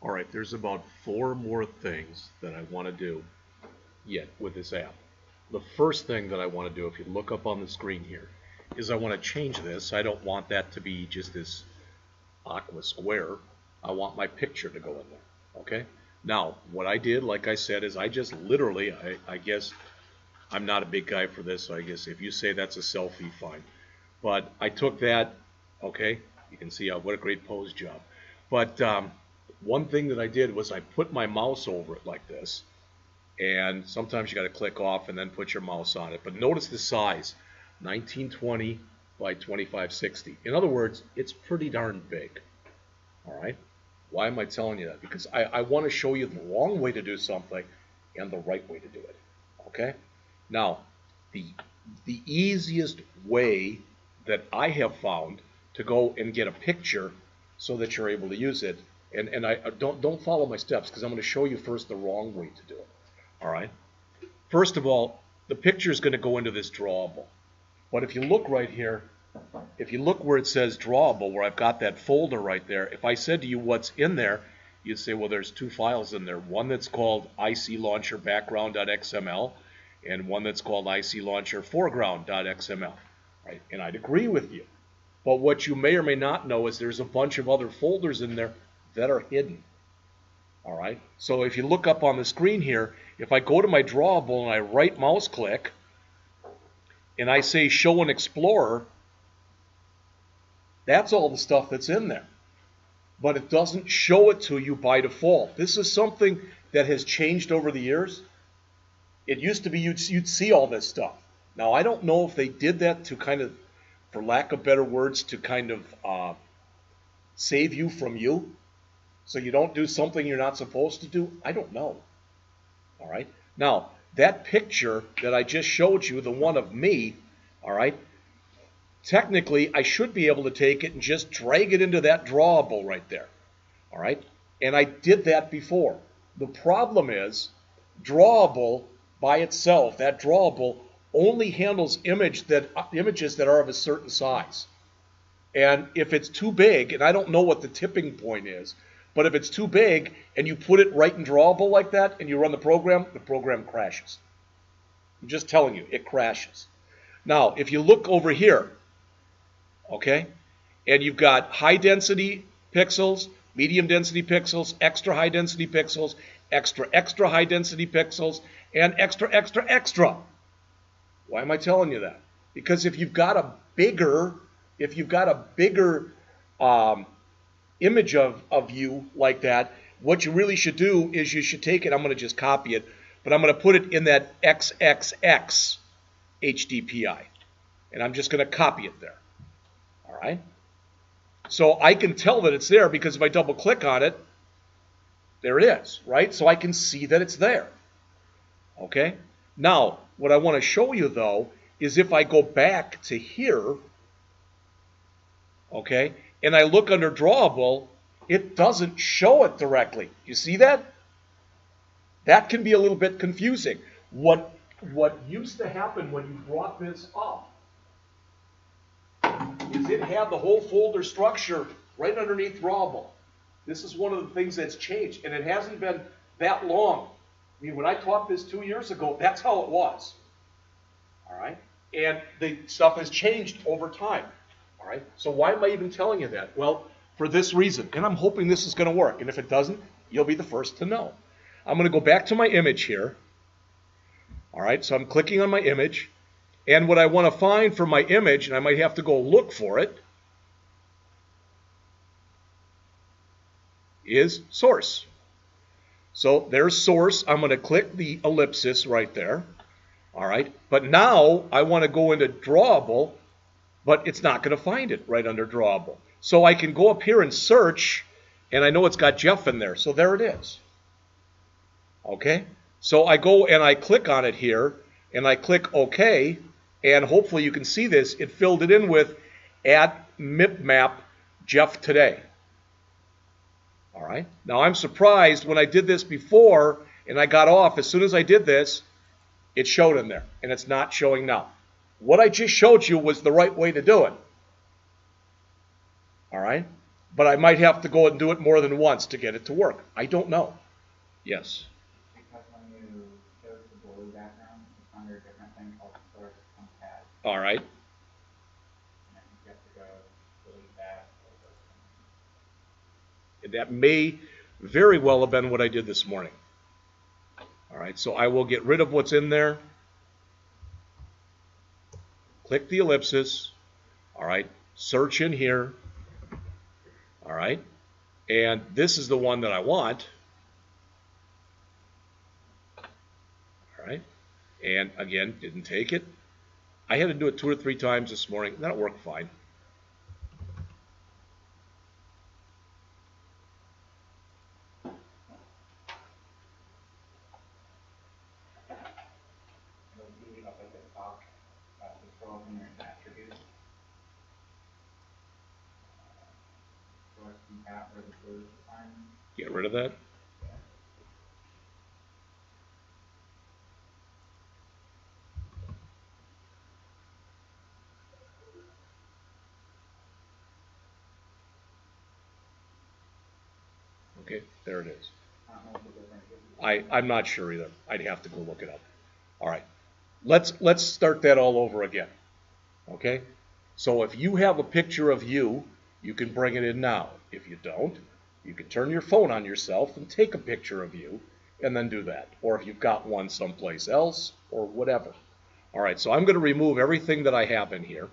All right, there's about 4 more things that I want to do yet with this app. The first thing that I want to do, if you look up on the screen here, is I want to change this. I don't want that to be just this aqua square. I want my picture to go in there, okay? Now, what I did, like I said, is I just literally, I guess, I'm not a big guy for this, so I guess if you say that's a selfie, fine. But I took that, okay? You can see what a great pose job. But one thing that I did was I put my mouse over it like this, and sometimes you got to click off and then put your mouse on it. But notice the size, 1920 by 2560. In other words, it's pretty darn big. All right? Why am I telling you that? Because I want to show you the wrong way to do something and the right way to do it. Okay? Now, the easiest way that I have found to go and get a picture so that you're able to use it, and I don't follow my steps because I'm going to show you first the wrong way to do it. All right? First of all, the picture is going to go into this drawable. But if you look right here, if you look where it says drawable, where I've got that folder right there, if I said to you what's in there, you'd say, well, there's 2 files in there. One that's called IC Launcher Background.xml and one that's called IC Launcher Foreground.xml. Right? And I'd agree with you. But what you may or may not know is there's a bunch of other folders in there that are hidden. All right? So if you look up on the screen here, if I go to my drawable and I right mouse click and I say Show an Explorer, that's all the stuff that's in there. But it doesn't show it to you by default. This is something that has changed over the years. It used to be you'd see all this stuff. Now, I don't know if they did that to kind of, for lack of better words, to kind of save you from you, so you don't do something you're not supposed to do. I don't know. All right? Now, that picture that I just showed you, the one of me, all right, technically, I should be able to take it and just drag it into that drawable right there. All right? And I did that before. The problem is, drawable by itself, that drawable only handles images that are of a certain size. And if it's too big, and I don't know what the tipping point is, but if it's too big and you put it right in drawable like that and you run the program crashes. I'm just telling you, it crashes. Now, if you look over here, okay, and you've got high density pixels, medium density pixels, extra high density pixels, extra high density pixels, and extra. Why am I telling you that? Because if you've got a bigger image of you like that, what you really should do is you should take it, I'm going to just copy it, but I'm going to put it in that XXX HDPI. And I'm just going to copy it there. All right? So I can tell that it's there because if I double click on it, there it is, right? So I can see that it's there. Okay? Now, what I want to show you, though, is if I go back to here, okay, and I look under drawable, it doesn't show it directly. You see that? That can be a little bit confusing. What used to happen when you brought this up is it had the whole folder structure right underneath drawable. This is one of the things that's changed, and it hasn't been that long. I mean, when I taught this 2 years ago, that's how it was. All right? And the stuff has changed over time. All right? So why am I even telling you that? Well, for this reason. And I'm hoping this is going to work. And if it doesn't, you'll be the first to know. I'm going to go back to my image here. All right? So I'm clicking on my image. And what I want to find for my image, and I might have to go look for it, is source. So there's source. I'm going to click the ellipsis right there. All right. But now I want to go into drawable, but it's not going to find it right under drawable. So I can go up here and search, and I know it's got Jeff in there. So there it is. Okay. So I go and I click on it here, and I click OK, and hopefully you can see this. It filled it in with @mipmap Jeff today. All right. Now I'm surprised when I did this before and I got off. As soon as I did this, it showed in there, and it's not showing now. What I just showed you was the right way to do it. All right. but I might have to go and do it more than once to get it to work. I don't know. Yes? Because when you chose the blue background, it's under a different thing called source compat. All right. And you have to go delete that. That may very well have been what I did this morning. All right, so I will get rid of what's in there. Click the ellipsis. All right, search in here. All right, and this is the one that I want. All right, and again, didn't take it. I had to do it 2 or 3 times this morning. That'll work fine. It'll be up at the top. Just scroll from your attributes. Source compat where the blue is defined. Get rid of that. Okay, there it is. I'm not sure either. I'd have to go look it up. All right, let's start that all over again. Okay, so if you have a picture of you, you can bring it in now. If you don't, you can turn your phone on yourself and take a picture of you and then do that. Or if you've got one someplace else or whatever. All right, so I'm going to remove everything that I have in here,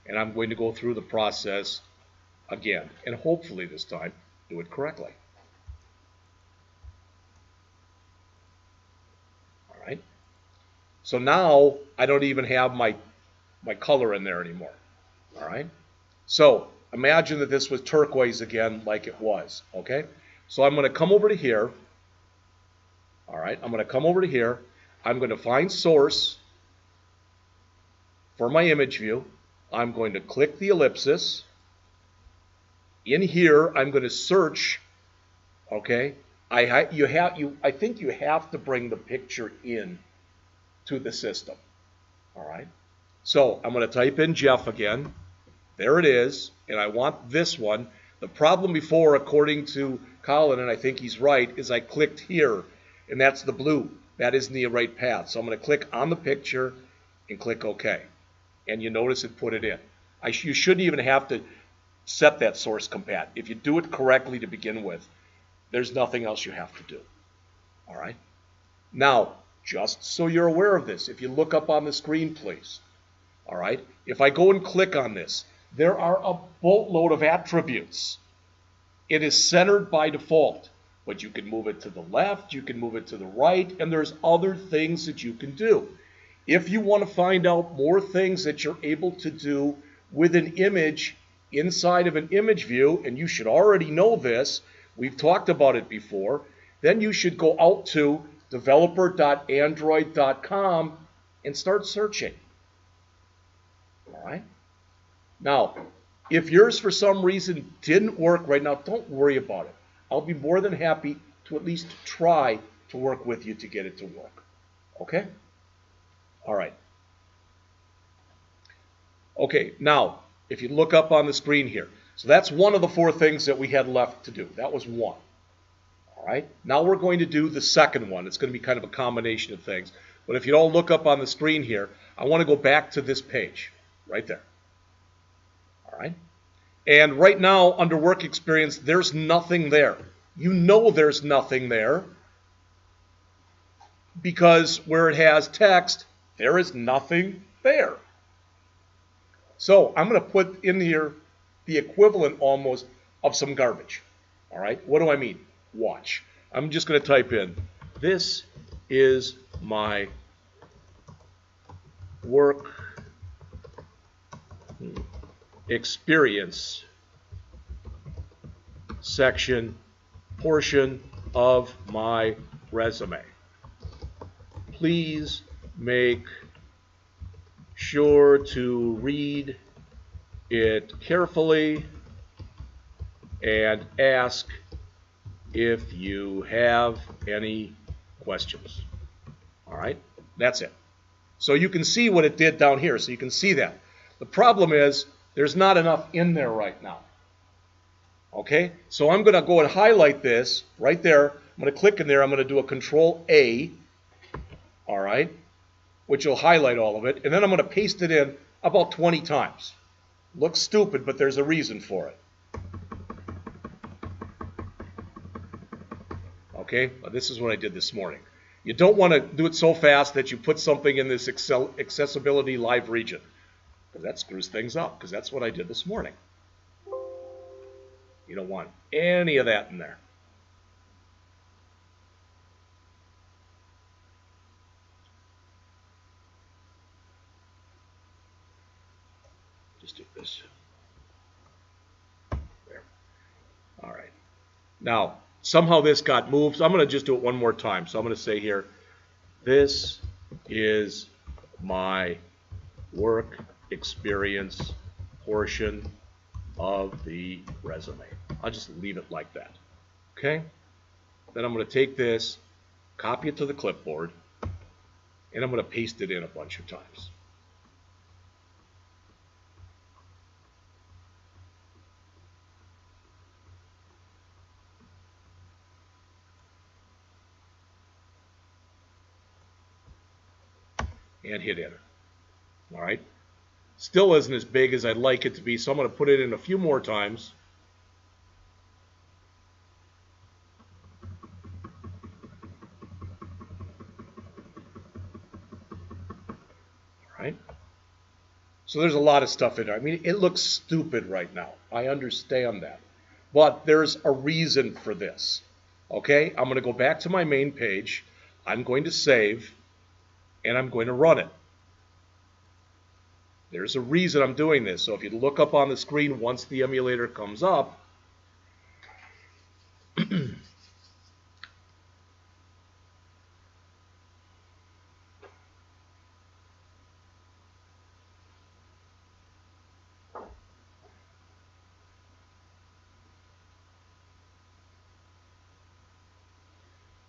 and I'm going to go through the process again, and hopefully this time do it correctly. All right, so now I don't even have my color in there anymore. All right, so imagine that this was turquoise again like it was. Okay, so I'm going to come over to here. All right, I'm going to come over to here. I'm going to find source for my image view. I'm going to click the ellipsis. In here, I'm going to search. Okay, I think you have to bring the picture in to the system. All right, so I'm going to type in Jeff again. There it is, and I want this one. The problem before, according to Colin, and I think he's right, is I clicked here, and that's the blue. That isn't the right path. So I'm going to click on the picture and click OK. And you notice it put it in. You shouldn't even have to set that source compat. If you do it correctly to begin with, there's nothing else you have to do. All right? Now, just so you're aware of this, if you look up on the screen, please. All right? If I go and click on this, there are a boatload of attributes. It is centered by default, but you can move it to the left, you can move it to the right, and there's other things that you can do. If you want to find out more things that you're able to do with an image inside of an image view, and you should already know this, we've talked about it before, then you should go out to developer.android.com and start searching. All right? Now, if yours for some reason didn't work right now, don't worry about it. I'll be more than happy to at least try to work with you to get it to work. Okay? All right. Okay, now, if you look up on the screen here, so that's one of the 4 things that we had left to do. That was one. All right? Now we're going to do the second one. It's going to be kind of a combination of things. But if you don't look up on the screen here, I want to go back to this page right there. All right? And right now, under work experience, there's nothing there. You know there's nothing there because where it has text, there is nothing there. So I'm going to put in here the equivalent almost of some garbage. All right? What do I mean? Watch. I'm just going to type in, this is my work experience section portion of my resume. Please make sure to read it carefully and ask if you have any questions. All right, that's it. So you can see what it did down here. So you can see that. The problem is there's not enough in there right now. Okay, so I'm going to go and highlight this right there. I'm going to click in there. I'm going to do a Control A, all right, which will highlight all of it. And then I'm going to paste it in about 20 times. Looks stupid, but there's a reason for it. Okay, this is what I did this morning. You don't want to do it so fast that you put something in this accessibility live region, because that screws things up, because that's what I did this morning. You don't want any of that in there. Just do this. There. All right. Now, somehow this got moved. So I'm going to just do it one more time. So I'm going to say here, this is my work experience portion of the resume. I'll just leave it like that. Okay? Then I'm going to take this, copy it to the clipboard, and I'm going to paste it in a bunch of times. And hit enter. All right? Still isn't as big as I'd like it to be, so I'm going to put it in a few more times. All right? So there's a lot of stuff in there. I mean, it looks stupid right now. I understand that. But there's a reason for this. Okay? I'm going to go back to my main page. I'm going to save, and I'm going to run it. There's a reason I'm doing this. So if you look up on the screen once the emulator comes up,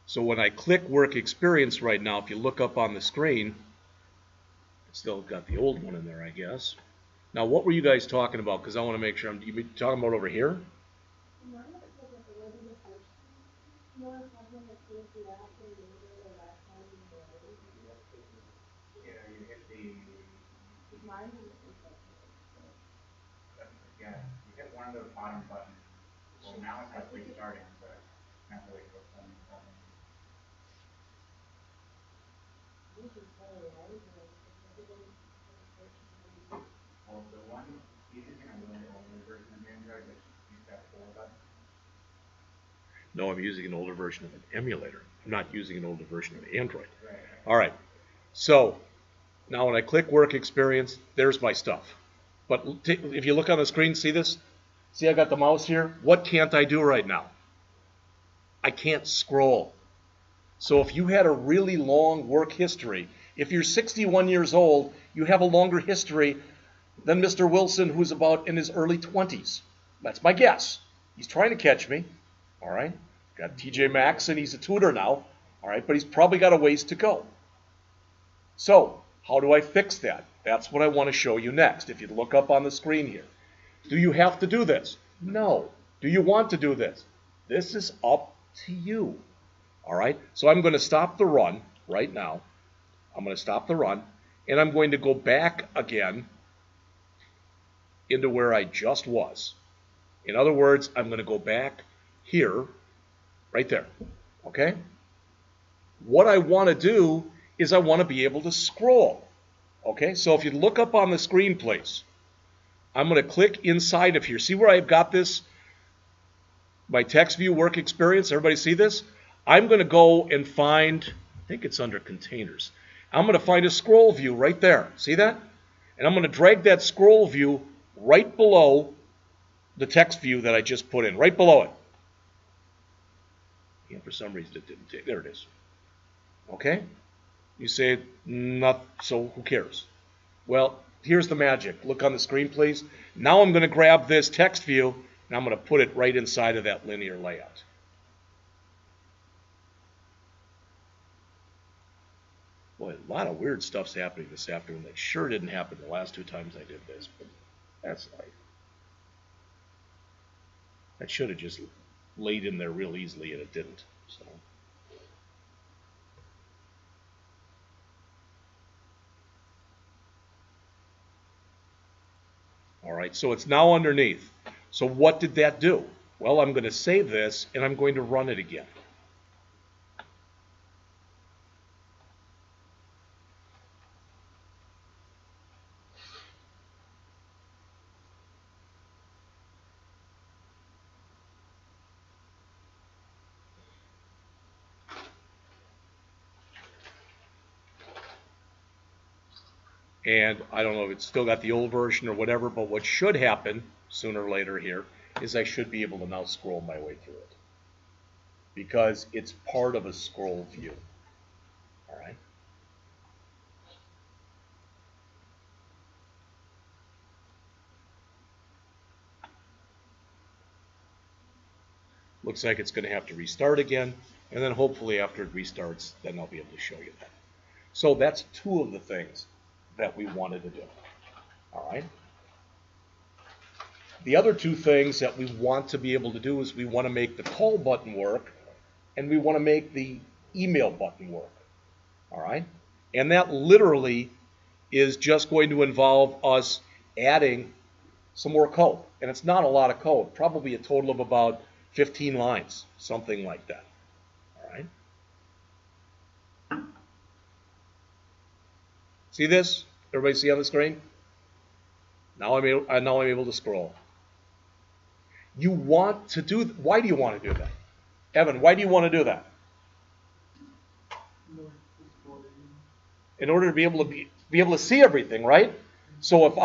so when I click Work Experience right now, if you look up on the screen, it's still got the old one in there, I guess. Now, what were you guys talking about? Because I want to make sure you talking about over here? Yeah, you hit one of those bottom buttons. Well, now it has restarting, so it's not really focused on restarting. Well, the one he's using a really older version of Android, which used to have 4 buttons. No, I'm using an older version of an emulator. I'm not using an older version of Android. Right. All right. So now when I click Work Experience, there's my stuff. But if you look on the screen, see this? See I got the mouse here? What can't I do right now? I can't scroll. So if you had a really long work history, if you're 61 years old, you have a longer history than Mr. Wilson, who's about in his early 20s. That's my guess. He's trying to catch me. All right? Got TJ Maxx, and he's a tutor now. All right? But he's probably got a ways to go. So how do I fix that? That's what I want to show you next. If you look up on the screen here. Do you have to do this? No. Do you want to do this? This is up to you. All right? So I'm going to stop the run right now. I'm going to stop the run, and I'm going to go back again into where I just was. In other words, I'm going to go back here, right there. Okay? What I want to do is I want to be able to scroll. Okay? So if you look up on the screen, please, I'm going to click inside of here. See where I've got this? My text view work experience. Everybody see this? I'm going to go and find, I think it's under containers. I'm going to find a scroll view right there. See that? And I'm going to drag that scroll view right below the text view that I just put in, right below it. And for some reason it didn't take. There it is. Okay? You say, not, so who cares? Well, here's the magic. Look on the screen, please. Now I'm going to grab this text view, and I'm going to put it right inside of that linear layout. Boy, a lot of weird stuff's happening this afternoon that sure didn't happen the last 2 times I did this, but that's life. That should have just laid in there real easily, and it didn't. So. All right, so it's now underneath. So what did that do? Well, I'm going to save this, and I'm going to run it again. And I don't know if it's still got the old version or whatever, but what should happen sooner or later here is I should be able to now scroll my way through it, because it's part of a scroll view. All right. Looks like it's going to have to restart again, and then hopefully after it restarts, then I'll be able to show you that. So that's two of the things that we wanted to do. All right. The other two things that we want to be able to do is we want to make the call button work, and we want to make the email button work. All right. And that literally is just going to involve us adding some more code. And it's not a lot of code, probably a total of about 15 lines, something like that. All right. See this? Everybody see on the screen? Now I'm able to scroll. You want to do, why do you want to do that? Evan, why do you want to do that? In order to be able to see everything, right? So if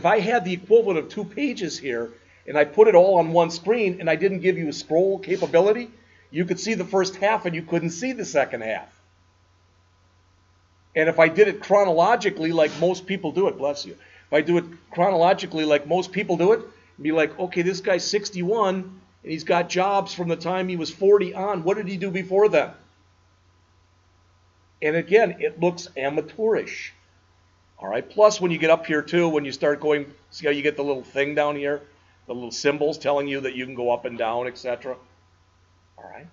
I had the equivalent of 2 pages here, and I put it all on one screen, and I didn't give you a scroll capability, you could see the first half and you couldn't see the second half. And if I did it chronologically like most people do it, bless you. If I do it chronologically like most people do it, it'd be like, okay, this guy's 61, and he's got jobs from the time he was 40 on. What did he do before then? And again, it looks amateurish. All right. Plus, when you get up here too, when you start going, see how you get the little thing down here, the little symbols telling you that you can go up and down, etc. All right.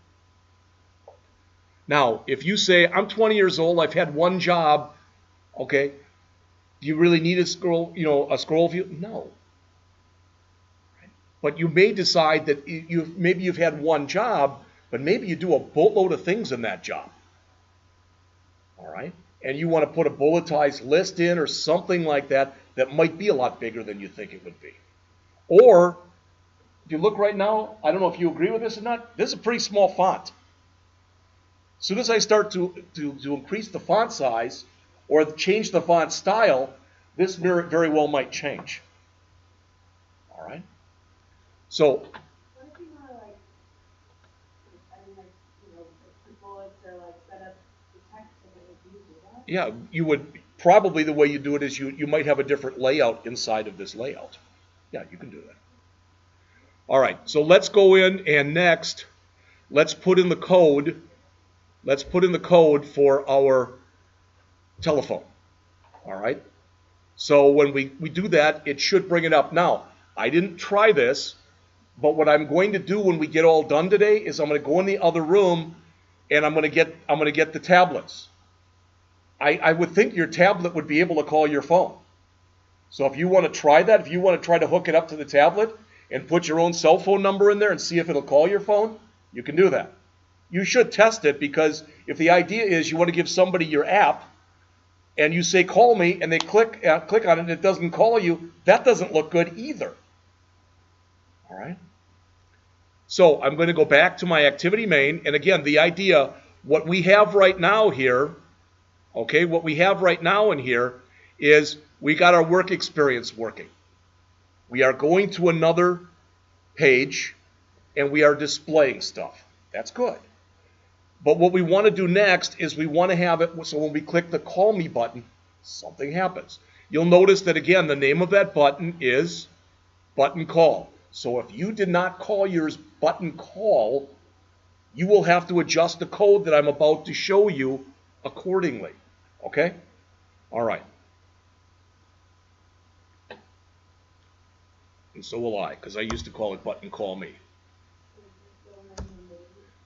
Now, if you say, I'm 20 years old, I've had one job, okay, do you really need a scroll, a scroll view? No. Right? But you may decide that maybe you've had one job, but maybe you do a boatload of things in that job. All right. And you want to put a bulletized list in or something like that that might be a lot bigger than you think it would be. Or, if you look right now, I don't know if you agree with this or not, this is a pretty small font. As soon as I start to increase the font size or change the font style, this very well might change. All right? So, what if you want to, the bullets or, set up the text so that it's easier? Yeah, you would, probably the way you do it is you might have a different layout inside of this layout. Yeah, you can do that. All right, so let's go in and next, let's put in the code. Let's put in the code for our telephone. All right. So when we do that, it should bring it up. Now, I didn't try this, but what I'm going to do when we get all done today is I'm going to go in the other room and I'm going to get the tablets. I would think your tablet would be able to call your phone. So if you want to try that, if you want to try to hook it up to the tablet and put your own cell phone number in there and see if it'll call your phone, you can do that. You should test it, because if the idea is you want to give somebody your app and you say, call me, and they click on it and it doesn't call you, that doesn't look good either. All right? So I'm going to go back to my activity main. And again, the idea, what we have right now here, okay, what we have right now in here is we got our work experience working. We are going to another page and we are displaying stuff. That's good. But what we want to do next is we want to have it so when we click the call me button, something happens. You'll notice that again, the name of that button is button call. So if you did not call yours button call, you will have to adjust the code that I'm about to show you accordingly. Okay? All right. And so will I, because I used to call it button call me.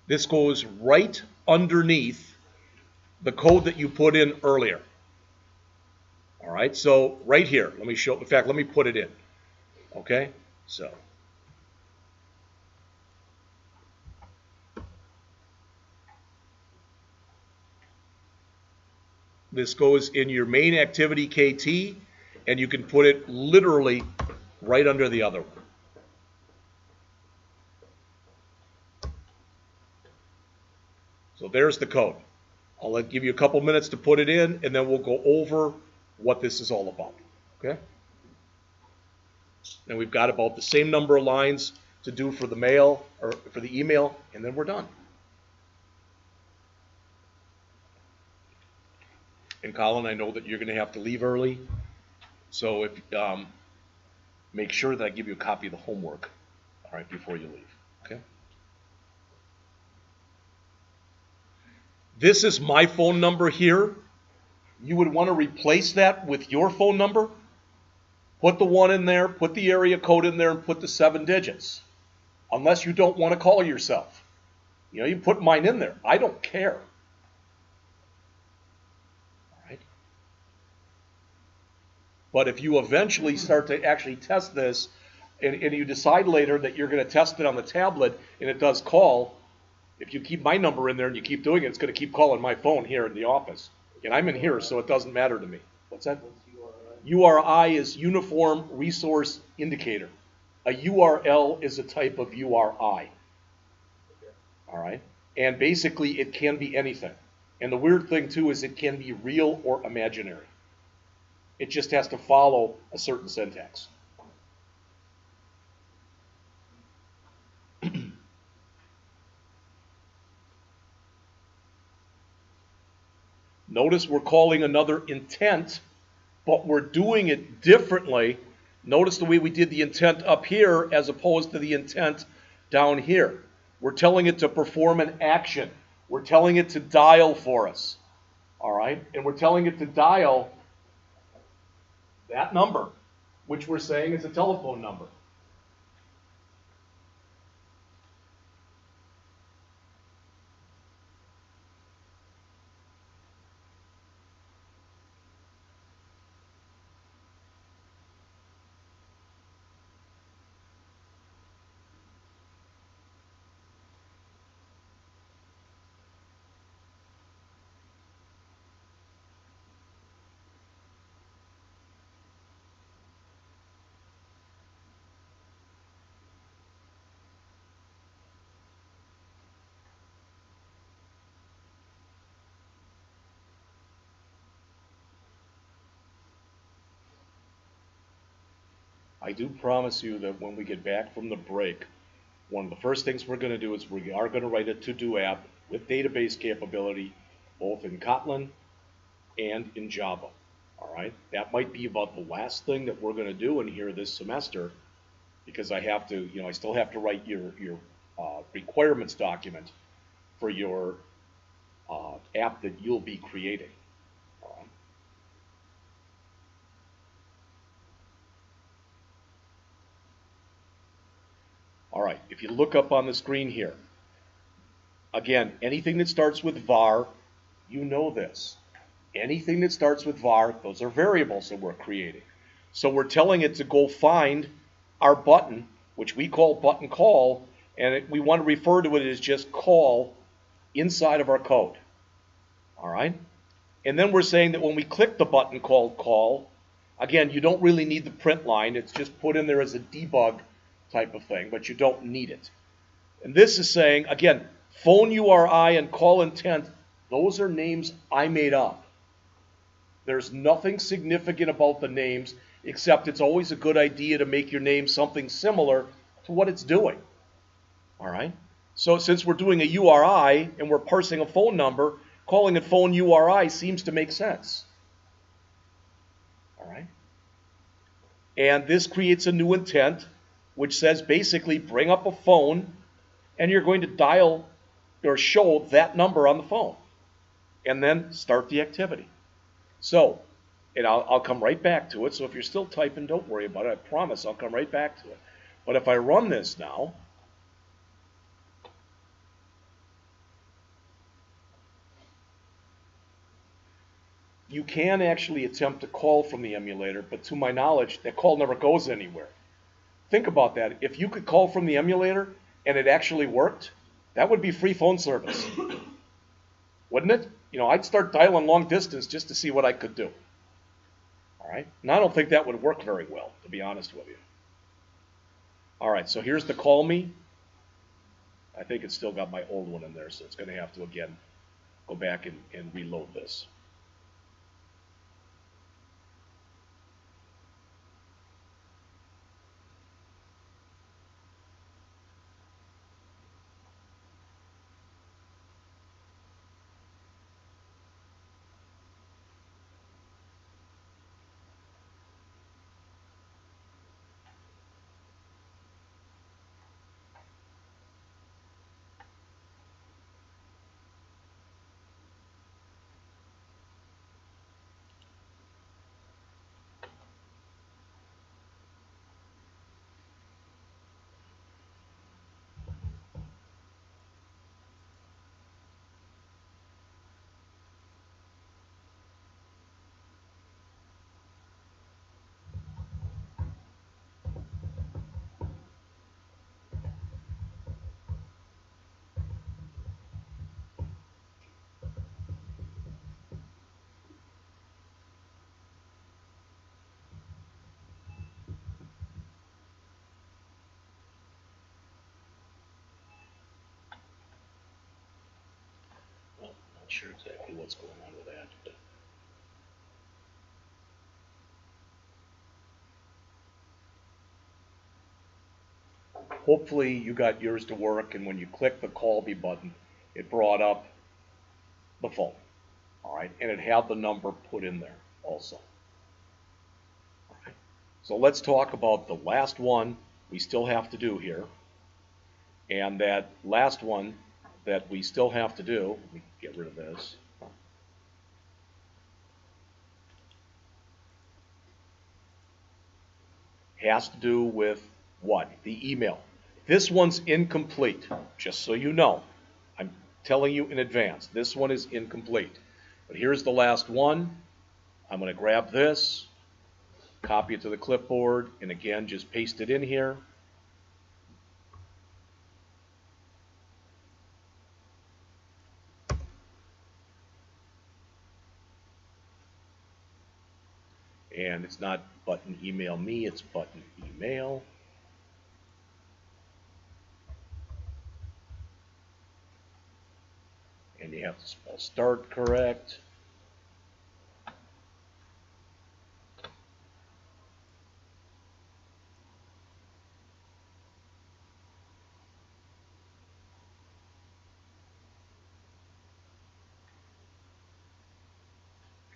This goes right underneath the code that you put in earlier. All right, so right here, let me show, in fact, let me put it in. Okay, so. This goes in your main activity KT, and you can put it literally right under the other one. So there's the code. I'll give you a couple minutes to put it in, and then we'll go over what this is all about. Okay? And we've got about the same number of lines to do for the mail or for the email, and then we're done. And Colin, I know that you're going to have to leave early, so if make sure that I give you a copy of the homework, all right, before you leave. Okay? This is my phone number here. You would want to replace that with your phone number. Put the 1 in there, put the area code in there, and put the 7 digits. Unless you don't want to call yourself. You know, you put mine in there. I don't care. All right. But if you eventually start to actually test this, and you decide later that you're going to test it on the tablet, and it does call, if you keep my number in there and you keep doing it, it's going to keep calling my phone here in the office. And I'm in here, so it doesn't matter to me. What's that? URI is Uniform Resource Indicator. A URL is a type of URI. All right? And basically, it can be anything. And the weird thing, too, is it can be real or imaginary. It just has to follow a certain syntax. Notice we're calling another intent, but we're doing it differently. Notice the way we did the intent up here as opposed to the intent down here. We're telling it to perform an action. We're telling it to dial for us. All right? And we're telling it to dial that number, which we're saying is a telephone number. I do promise you that when we get back from the break, one of the first things we're going to do is we are going to write a to-do app with database capability, both in Kotlin and in Java. All right? That might be about the last thing that we're going to do in here this semester, because I have to, I still have to write your requirements document for your app that you'll be creating. All right, if you look up on the screen here, again, anything that starts with var, you know this. Anything that starts with var, those are variables that we're creating. So we're telling it to go find our button, which we call button call, and we want to refer to it as just call inside of our code. All right? And then we're saying that when we click the button called call, again, you don't really need the print line. It's just put in there as a debug type of thing, but you don't need it. And this is saying, again, phone URI and call intent, those are names I made up. There's nothing significant about the names, except it's always a good idea to make your name something similar to what it's doing. All right? So since we're doing a URI and we're parsing a phone number, calling it phone URI seems to make sense. All right? And this creates a new intent, which says basically bring up a phone and you're going to dial or show that number on the phone and then start the activity. So, and I'll come right back to it. So if you're still typing, don't worry about it. I promise I'll come right back to it. But if I run this now, you can actually attempt to call from the emulator, but to my knowledge, that call never goes anywhere. Think about that. If you could call from the emulator and it actually worked, that would be free phone service, wouldn't it? You know, I'd start dialing long distance just to see what I could do. All right, and I don't think that would work very well, to be honest with you. All right, so here's the call me. I think it's still got my old one in there, so it's going to have to, again, go back and reload this. Well, not sure exactly what's going on with that, but hopefully you got yours to work, and when you click the call me button, it brought up the phone, all right, and it had the number put in there also. All right. So let's talk about the last one we still have to do here, and that last one that we still have to do, let me get rid of this. Has to do with what? The email. This one's incomplete, just so you know. I'm telling you in advance, this one is incomplete. But here's the last one. I'm going to grab this, copy it to the clipboard, and again, just paste it in here. And it's not button email me, it's button email. And you have to spell start correct.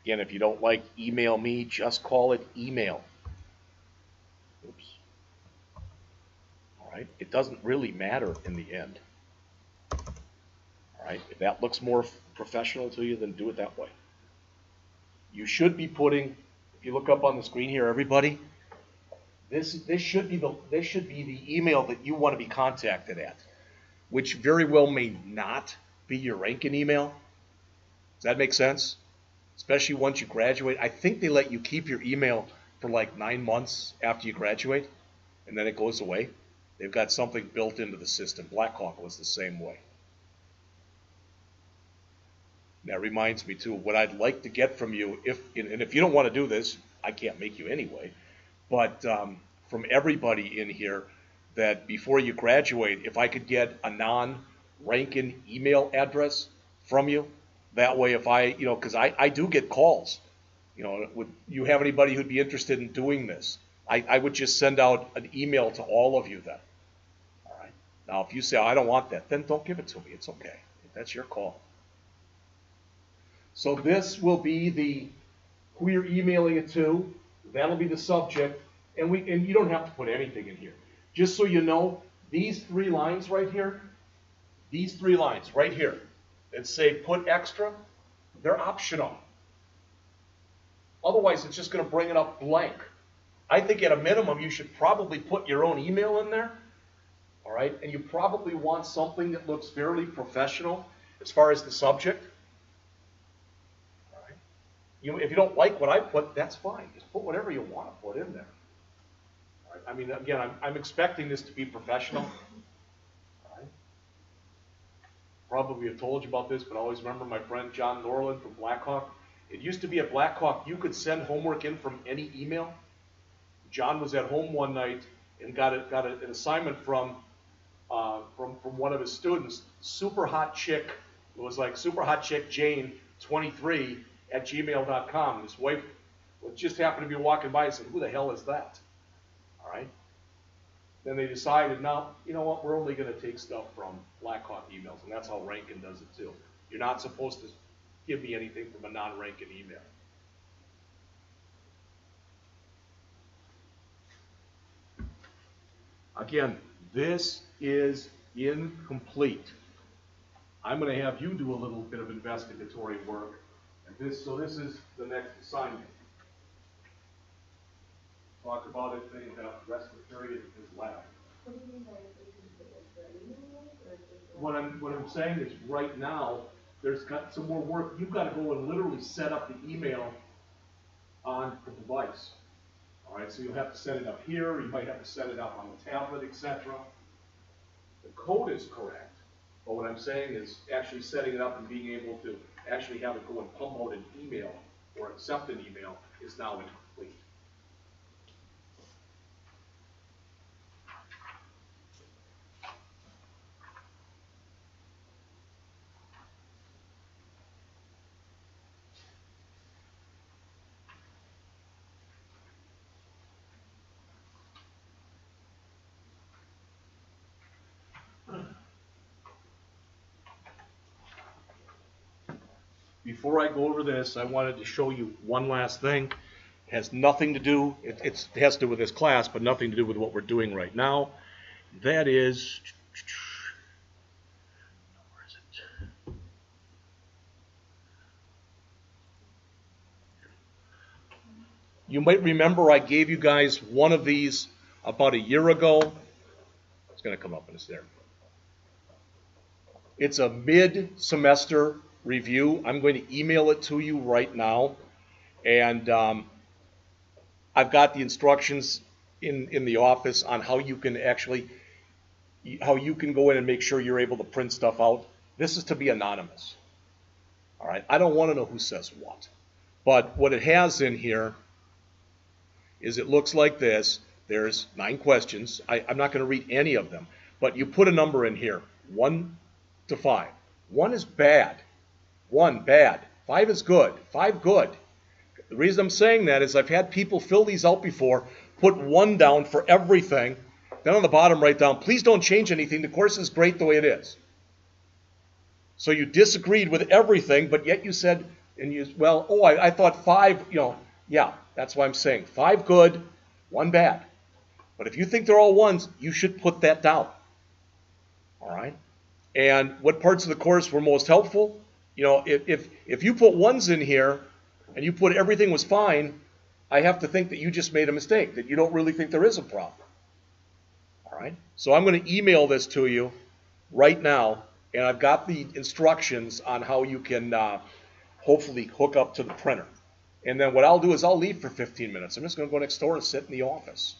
Again, if you don't like email me, just call it email. Oops. All right, it doesn't really matter in the end. All right, if that looks more professional to you, then do it that way. You should be putting, if you look up on the screen here, everybody, this should be the email that you want to be contacted at, which very well may not be your ranking email. Does that make sense? Especially once you graduate. I think they let you keep your email for like 9 months after you graduate, and then it goes away. They've got something built into the system. Blackhawk was the same way. That reminds me too, what I'd like to get from you, and if you don't want to do this, I can't make you anyway, but from everybody in here, that before you graduate, if I could get a non-Rankin email address from you, that way if I, because I do get calls, would you have anybody who'd be interested in doing this? I would just send out an email to all of you then. All right. Now, if you say, I don't want that, then don't give it to me. It's okay. That's your call. So this will be who you're emailing it to. That'll be the subject. And you don't have to put anything in here. Just so you know, these 3 lines right here, that say put extra, they're optional. Otherwise, it's just going to bring it up blank. I think at a minimum, you should probably put your own email in there. All right? And you probably want something that looks fairly professional as far as the subject. if you don't like what I put, that's fine. Just put whatever you want to put in there. All right? I mean, again, I'm expecting this to be professional. All right? Probably have told you about this, but I always remember my friend John Norland from Blackhawk. It used to be at Blackhawk, you could send homework in from any email. John was at home one night and got an assignment from one of his students, super hot chick. It was like super hot chick Jane 23 at gmail.com. His wife just happened to be walking by and said, "Who the hell is that?" All right. Then they decided, now, you know what? We're only going to take stuff from Blackhawk emails, and that's how Rankin does it too. You're not supposed to give me anything from a non-Rankin email. Again, this is incomplete. I'm going to have you do a little bit of investigatory work, and so this is the next assignment. Talk about it, then you'll have the rest of the period is lab. What do you mean by it? What I'm saying is right now, there's got some more work. You've got to go and literally set up the email on the device. All right, so you'll have to set it up here. You might have to set it up on the tablet, etc. The code is correct, but what I'm saying is actually setting it up and being able to actually have it go and pump out an email or accept an email is now incomplete. Before I go over this, I wanted to show you one last thing. It has nothing to do, it has to do with this class, but nothing to do with what we're doing right now. That is, where is it? You might remember I gave you guys one of these about a year ago. It's going to come up in this there. It's a mid-semester review. I'm going to email it to you right now. And I've got the instructions in the office on how you can go in and make sure you're able to print stuff out. This is to be anonymous. All right, I don't want to know who says what. But what it has in here is it looks like this. There's 9 questions. I'm not going to read any of them. But you put a number in here, 1 to 5. 1 is bad. 1 bad. 5 is good. 5 good. The reason I'm saying that is I've had people fill these out before, put 1 down for everything, then on the bottom write down, please don't change anything, the course is great the way it is. So you disagreed with everything, but yet you said, I thought 5, yeah, that's why I'm saying 5 good, 1 bad. But if you think they're all 1s, you should put that down. All right? And what parts of the course were most helpful? If you put 1s in here, and you put everything was fine, I have to think that you just made a mistake, that you don't really think there is a problem. All right? So I'm going to email this to you right now, and I've got the instructions on how you can hopefully hook up to the printer. And then what I'll do is I'll leave for 15 minutes. I'm just going to go next door and sit in the office.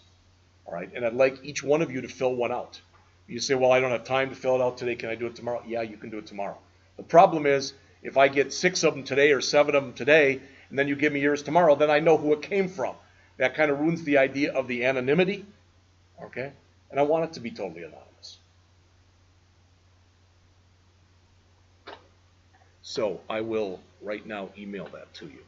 All right? And I'd like each one of you to fill one out. You say, well, I don't have time to fill it out today. Can I do it tomorrow? Yeah, you can do it tomorrow. The problem is, if I get 6 of them today or 7 of them today, and then you give me yours tomorrow, then I know who it came from. That kind of ruins the idea of the anonymity, okay? And I want it to be totally anonymous. So I will right now email that to you.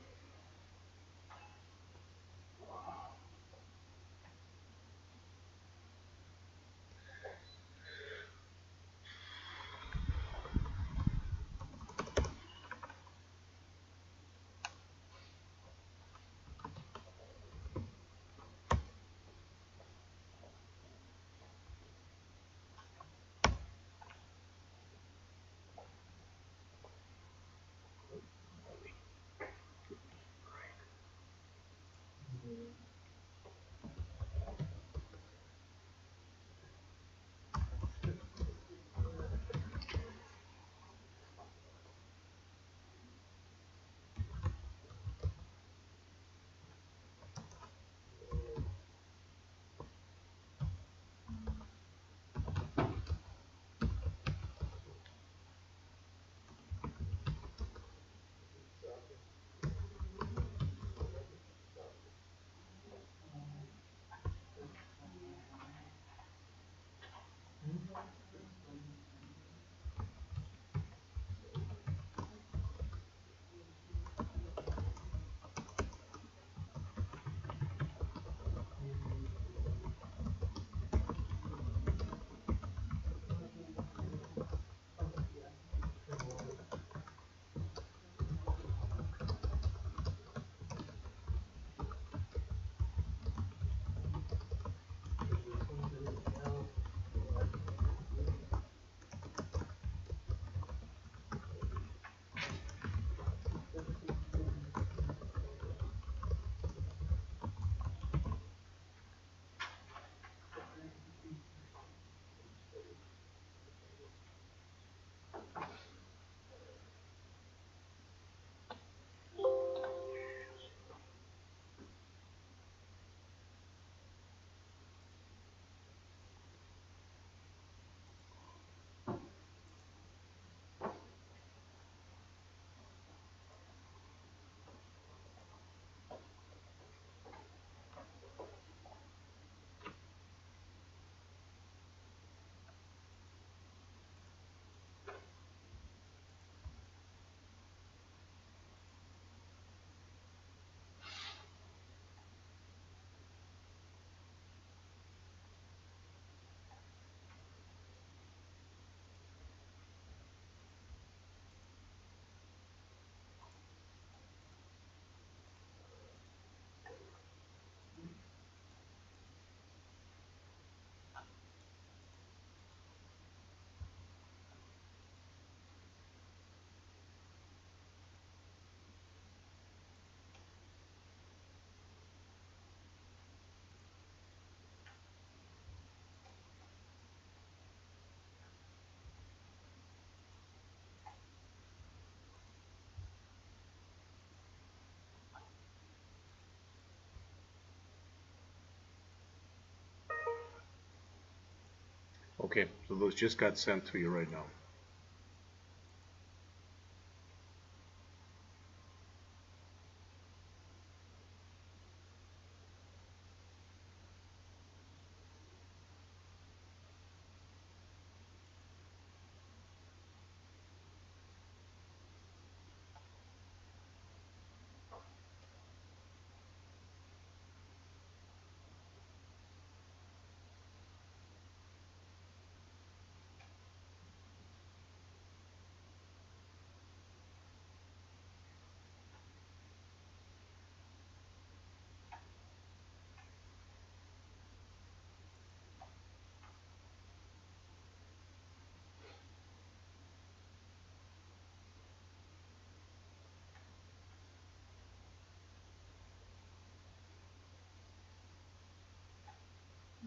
Okay, so those just got sent to you right now.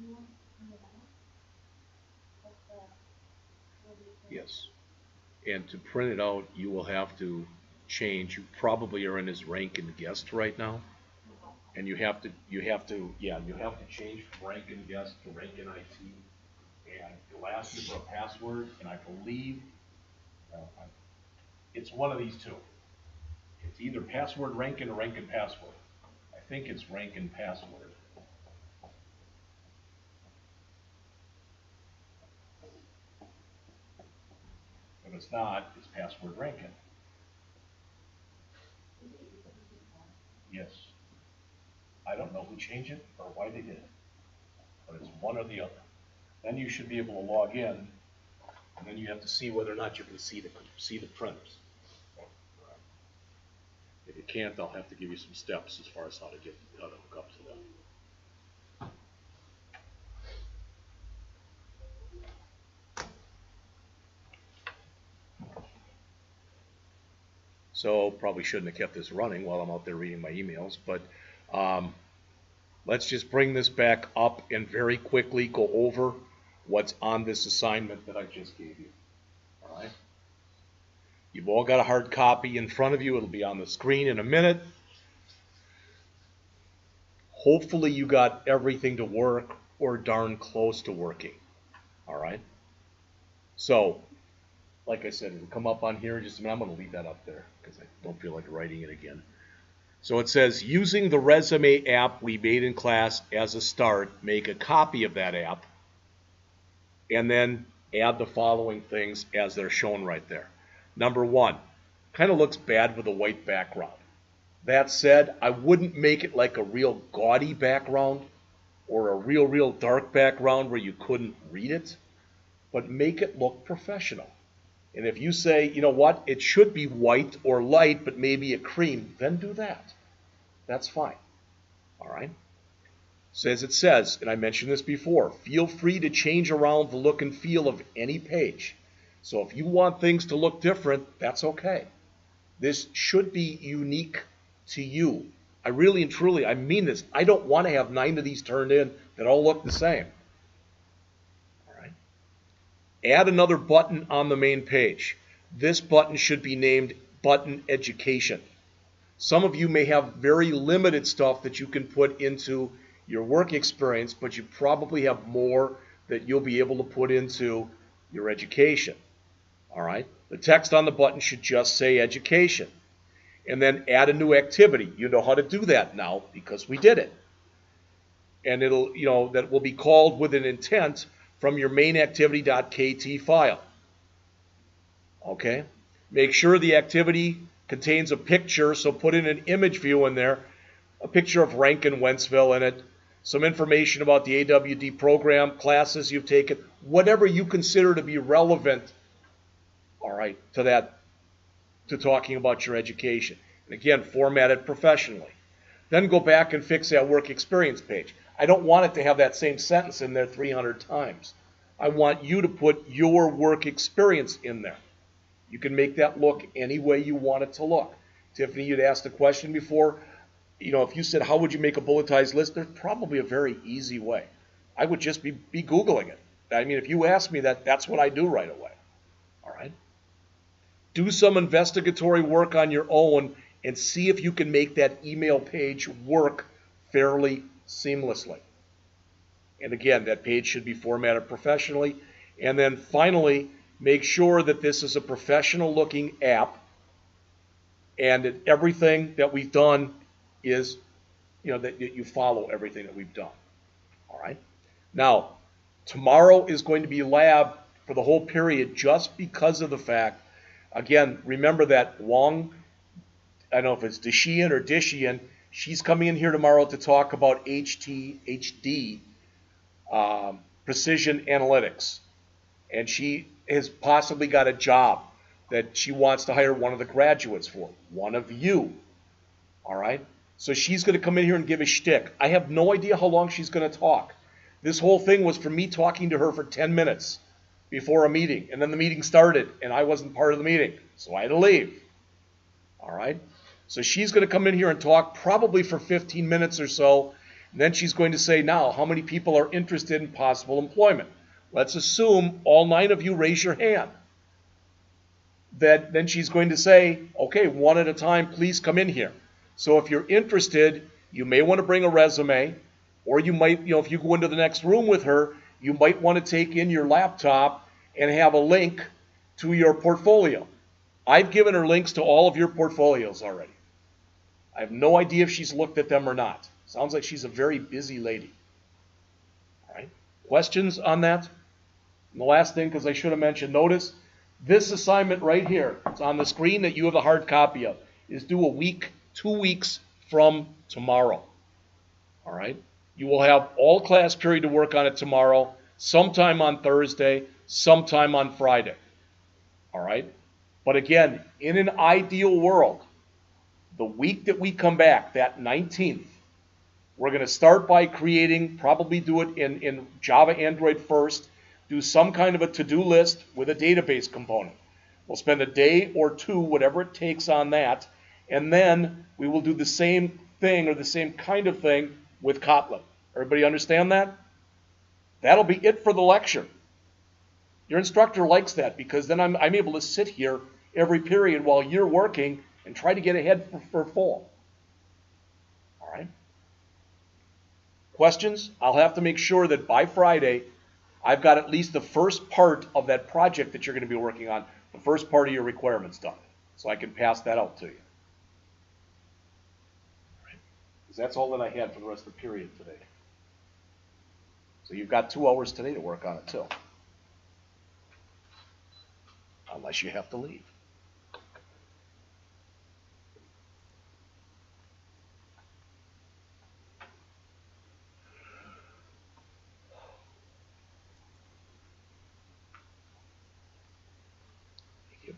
You want to print it out? What's that? What do you think? Yes. And to print it out, you will have to change. You probably are in as Rankin guest right now. And you have to change from Rankin guest to Rankin IT. And it'll ask you for a password, and I believe it's one of these two. It's either password Rankin or Rankin password. I think it's Rankin password. If it's not, it's password Rankin. Yes. I don't know who changed it or why they did it, but it's one or the other. Then you should be able to log in, and then you have to see whether or not you can see the printers. If you can't, I'll have to give you some steps as far as how to hook up to them. So probably shouldn't have kept this running while I'm out there reading my emails, but let's just bring this back up and very quickly go over what's on this assignment that I just gave you. All right? You've all got a hard copy in front of you. It'll be on the screen in a minute. Hopefully you got everything to work or darn close to working. All right? So, like I said, it'll come up on here in just a minute. I'm going to leave that up there because I don't feel like writing it again. So it says, using the resume app we made in class as a start, make a copy of that app, and then add the following things as they're shown right there. Number one, kind of looks bad with a white background. That said, I wouldn't make it like a real gaudy background or a real dark background where you couldn't read it, but make it look professional. And if you say, you know what, it should be white or light, but maybe a cream, then do that. That's fine. All right? So as it says, and I mentioned this before, feel free to change around the look and feel of any page. So if you want things to look different, that's okay. This should be unique to you. I really and truly, I mean this. I don't want to have 9 of these turned in that all look the same. All right. Add another button on the main page. This button should be named Button Education. Some of you may have very limited stuff that you can put into your work experience, but you probably have more that you'll be able to put into your education. All right. The text on the button should just say education. And then add a new activity. You know how to do that now because we did it. And it'll, that will be called with an intent from your main activity.kt file. Okay? Make sure the activity contains a picture, so put in an image view in there, a picture of Rankin Wentzville in it, some information about the AWD program, classes you've taken, whatever you consider to be relevant, all right, to talking about your education. And again, format it professionally. Then go back and fix that work experience page. I don't want it to have that same sentence in there 300 times. I want you to put your work experience in there. You can make that look any way you want it to look. Tiffany, you'd asked a question before. If you said, how would you make a bulletized list? There's probably a very easy way. I would just be Googling it. I mean, if you ask me that, that's what I do right away. All right? Do some investigatory work on your own and see if you can make that email page work fairly seamlessly. And again, that page should be formatted professionally. And then finally, make sure that this is a professional looking app and that everything that we've done is, that you follow everything that we've done. All right? Now, tomorrow is going to be lab for the whole period just because of the fact, again, remember that Wong, I don't know if it's Dishian or Dishian, she's coming in here tomorrow to talk about HD, precision analytics. And she has possibly got a job that she wants to hire one of the graduates for, one of you. All right? So she's going to come in here and give a shtick. I have no idea how long she's going to talk. This whole thing was for me talking to her for 10 minutes before a meeting. And then the meeting started, and I wasn't part of the meeting. So I had to leave. All right? So she's going to come in here and talk probably for 15 minutes or so. And then she's going to say, now, how many people are interested in possible employment? Let's assume all 9 of you raise your hand. Then she's going to say, okay, one at a time, please come in here. So if you're interested, you may want to bring a resume, or you might, if you go into the next room with her, you might want to take in your laptop and have a link to your portfolio. I've given her links to all of your portfolios already. I have no idea if she's looked at them or not. Sounds like she's a very busy lady. All right. Questions on that? And the last thing, because I should have mentioned, notice this assignment right here, it's on the screen that you have a hard copy of, is due 2 weeks from tomorrow. All right? You will have all class period to work on it tomorrow, sometime on Thursday, sometime on Friday. All right? But again, in an ideal world, the week that we come back, that 19th, we're going to start by creating, probably do it in Java Android first, do some kind of a to-do list with a database component. We'll spend a day or 2, whatever it takes on that, and then we will do the same thing or the same kind of thing with Kotlin. Everybody understand that? That'll be it for the lecture. Your instructor likes that because then I'm able to sit here every period while you're working and try to get ahead for fall. All right? Questions? I'll have to make sure that by Friday, I've got at least the first part of that project that you're going to be working on, the first part of your requirements done, so I can pass that out to you. Because that's all that I had for the rest of the period today. So you've got 2 hours today to work on it too. Unless you have to leave. Thank you.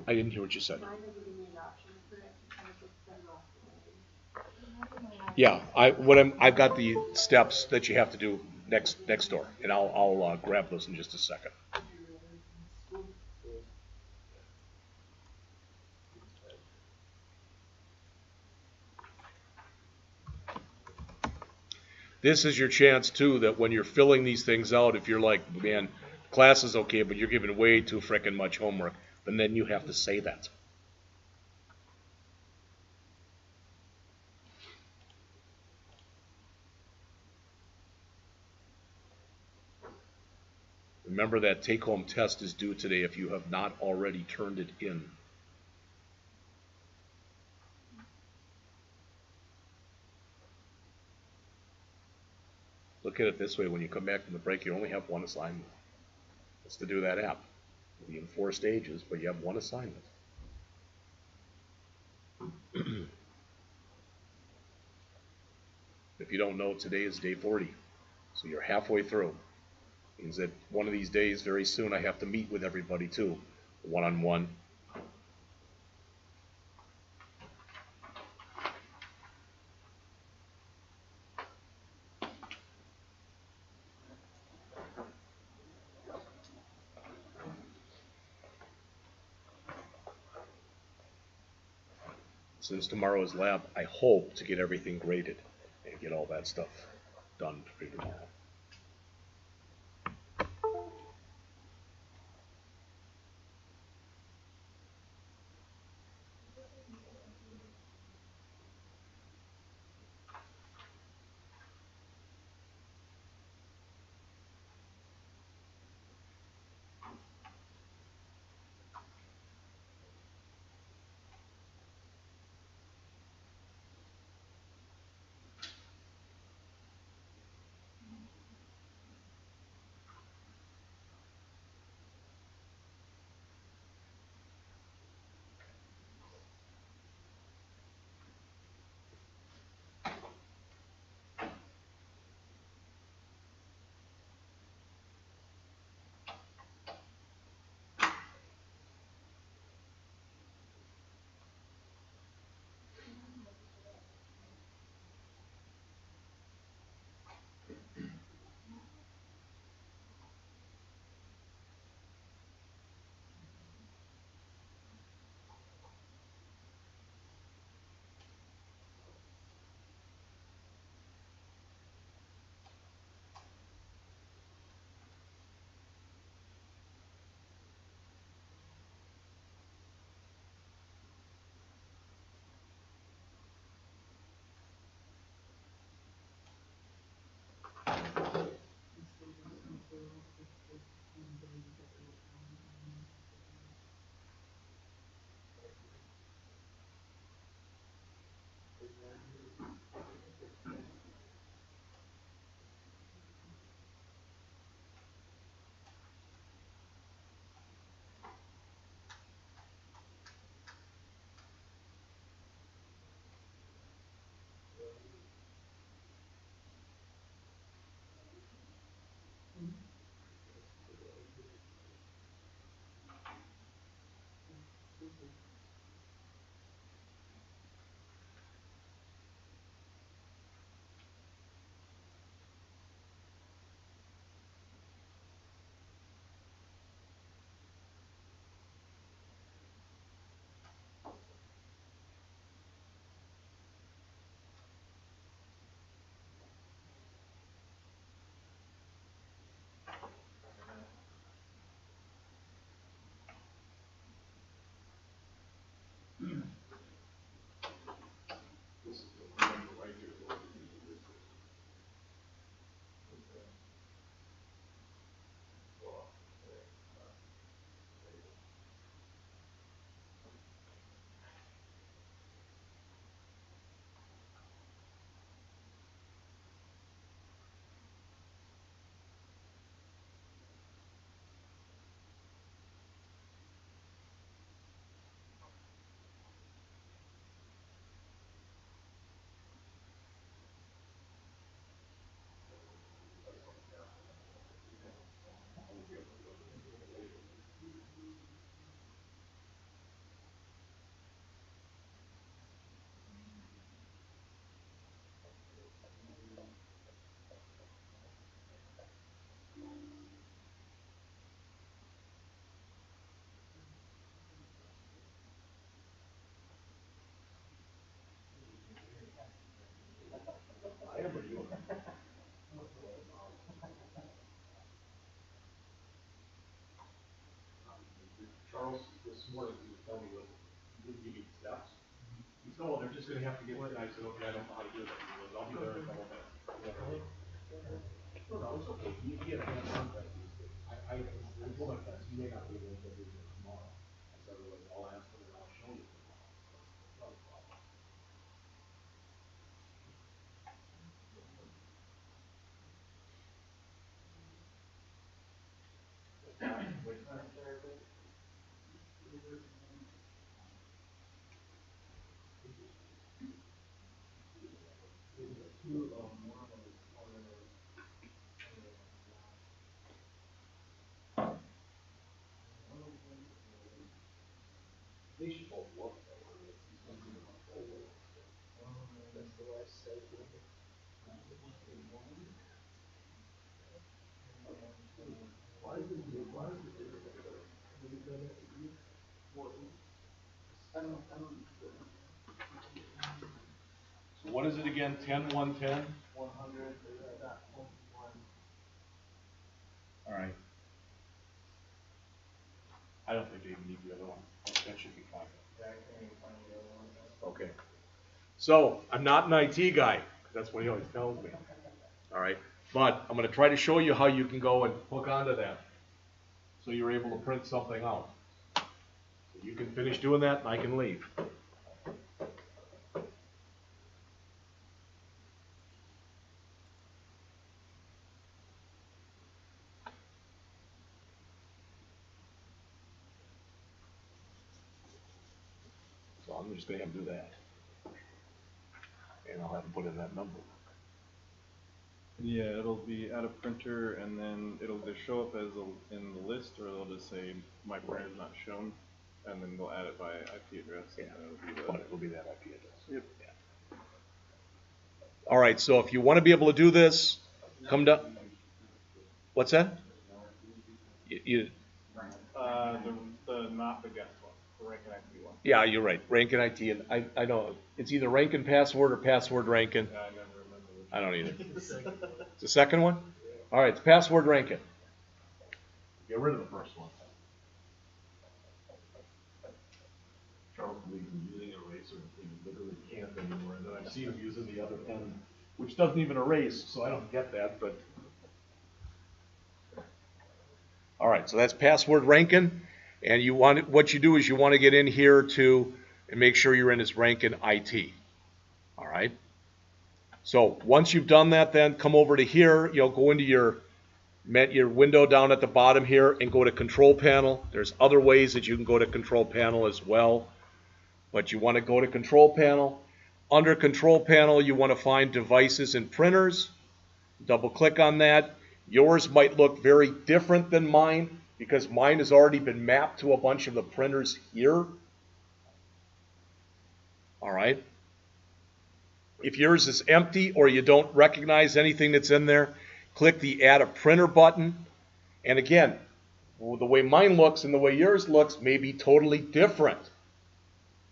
I didn't hear what you said. Yeah, I've got the steps that you have to do next door, and I'll grab those in just a second. This is your chance too, that when you're filling these things out, if you're like, man, class is okay, but you're giving way too frickin' much homework, then you have to say that. Remember that take-home test is due today if you have not already turned it in. Look at it this way, when you come back from the break, you only have one assignment. It's to do that app. It'll be in 4 stages, but you have one assignment. If you don't know, today is day 40, so you're halfway through. Means that one of these days, very soon, I have to meet with everybody too, one-on-one. Since tomorrow is lab, I hope to get everything graded and get all that stuff done for tomorrow. this morning, he was telling me what, he didn't give me the steps. He said, oh, they're just gonna have to get it, and I said, okay, I don't know how to do that. He goes, I'll be there in a couple minutes. No, it's okay, he had a hands-on test. I told my class, he may not be able to do it tomorrow. I said, otherwise, I'll ask him and I'll show you tomorrow. Not a problem. They should both work that way. He's gonna do them on full load. That's the last cycle. So what is it again? 10-110? 100. All right. I don't think they even need the other one. That should be fine. Okay. So I'm not an IT guy. That's what he always tells me. All right. But I'm going to try to show you how you can go and hook onto that, so you're able to print something out. So you can finish doing that, and I can leave. So I'm just going to have him do that. And I'll have him put in that number. Yeah, it'll be at a printer, and then it'll just show up as in the list, or they'll just say my printer is not shown, and then they'll add it by IP address. Yeah, and but it'll be that IP address. Yep. Yeah. All right, so if you want to be able to do this, come down. What's that? The not the guest one, the Rankin IT one. Yeah, you're right. Rankin IT, and I know it's either Rankin Password or Password Rankin. I never remember which. I don't either. It's the second one? All right, it's Password Rankin. Get rid of the first one. Charles believes in using an eraser, and he literally can't anymore. And then I see him using the other pen, which doesn't even erase, so I don't get that, but. All right, so that's Password Rankin. And you want, what you do is you want to get in here to and make sure you're in this Rankin IT. All right. So once you've done that, then come over to here. You'll go into your window down at the bottom here and go to Control Panel. There's other ways that you can go to Control Panel as well, but you want to go to Control Panel. Under Control Panel, you want to find Devices and Printers. Double click on that. Yours might look very different than mine, because mine has already been mapped to a bunch of the printers here. All right. If yours is empty or you don't recognize anything that's in there, click the Add a Printer button. And again, the way mine looks and the way yours looks may be totally different.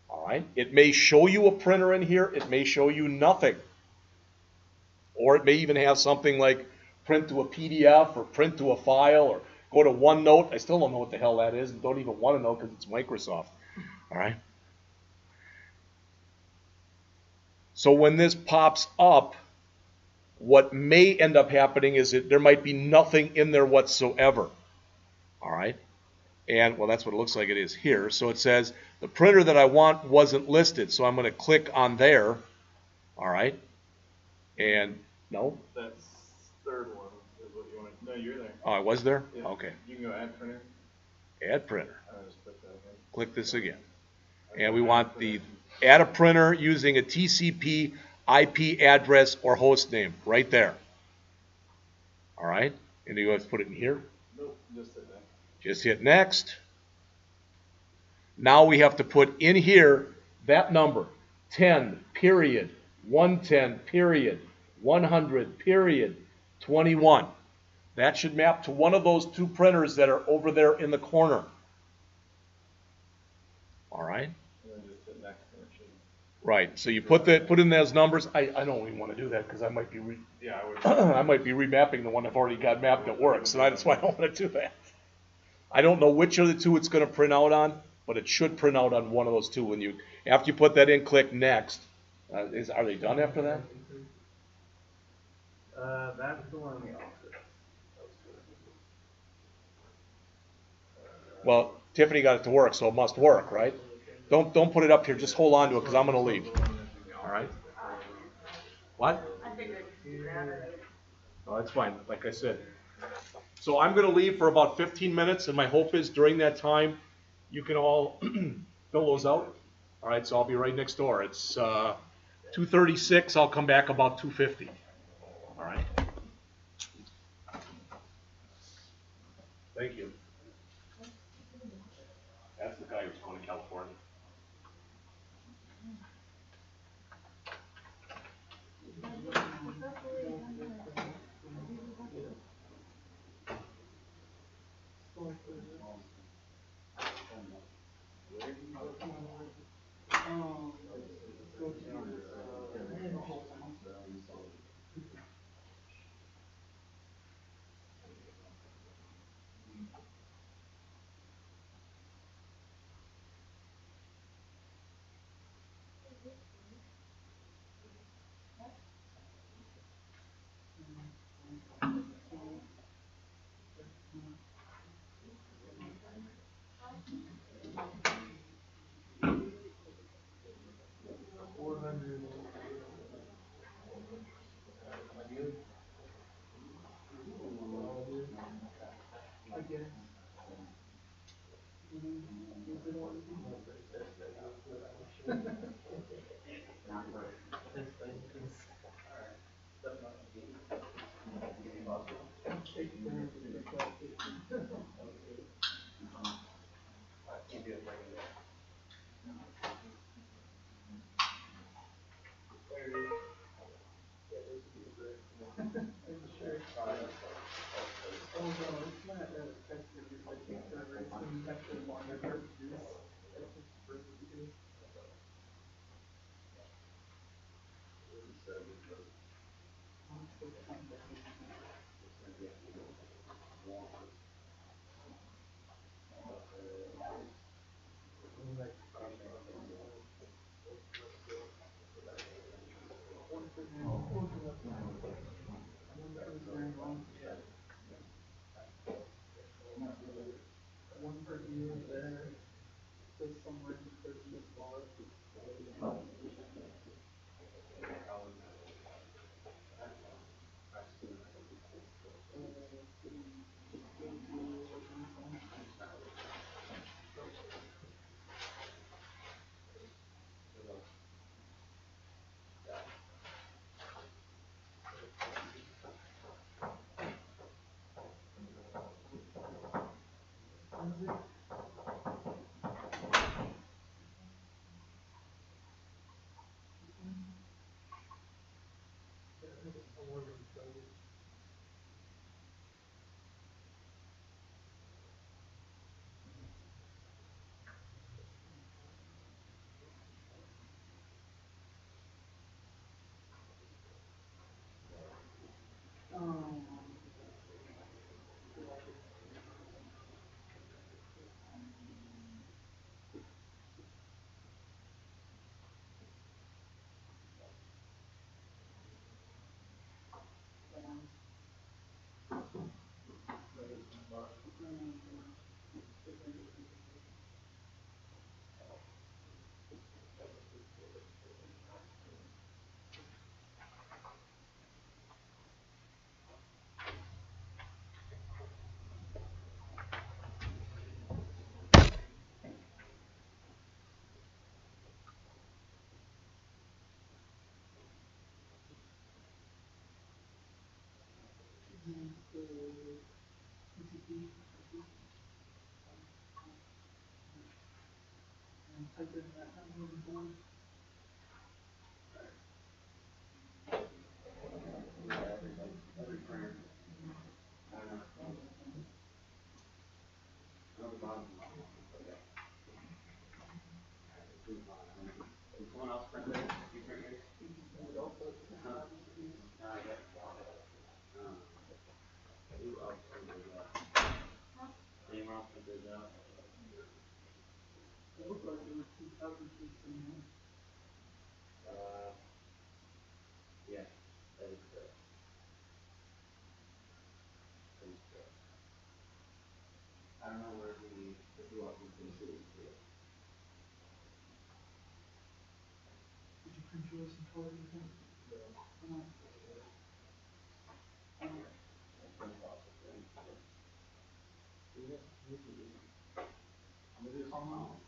All right. It may show you a printer in here. It may show you nothing. Or it may even have something like print to a PDF or print to a file or go to OneNote. I still don't know what the hell that is and don't even want to know because it's Microsoft. All right. So when this pops up, what may end up happening is that there might be nothing in there whatsoever. All right. And, well, that's what it looks like it is here. So it says the printer that I want wasn't listed. So I'm going to click on there. All right. And, no? That's third one is what you want to. No, you're there. Oh, I was there? Yeah. Okay. You can go add printer. Add printer. I just click that again. Click this again. And we want the add a printer using a TCP IP address or host name right there. All right. And you have to put it in here. Nope, just hit that. Just hit next. Now we have to put in here that number, 10 period 110 period 100 period 21. That should map to one of those two printers that are over there in the corner. All right. And then just hit next and it should. Right. So you put in those numbers. I don't even want to do that because I might be Yeah, I would. I might be remapping the one I've already got mapped that works, so that's why I don't want to do that. I don't know which of the two it's going to print out on. but it should print out on one of those two. When you, after you put that in, click next. Are they done after that? That's the one. Well, Tiffany got it to work, so it must work, right? Don't put it up here. Just hold on to it because I'm going to leave. All right? What? Oh, that's fine. Like I said. So I'm going to leave for about 15 minutes, and my hope is during that time you can all fill those out. All right, so I'll be right next door. It's 2:36. I'll come back about 2:50. All right. Thank you. That's the guy who's going to California. It looked like there were two cartridges in there. Yeah, that is correct. That is correct. I don't know where the, if you want, we can see it here. Did you print yours in color again? No. Print off of them. I'm gonna do this on my own.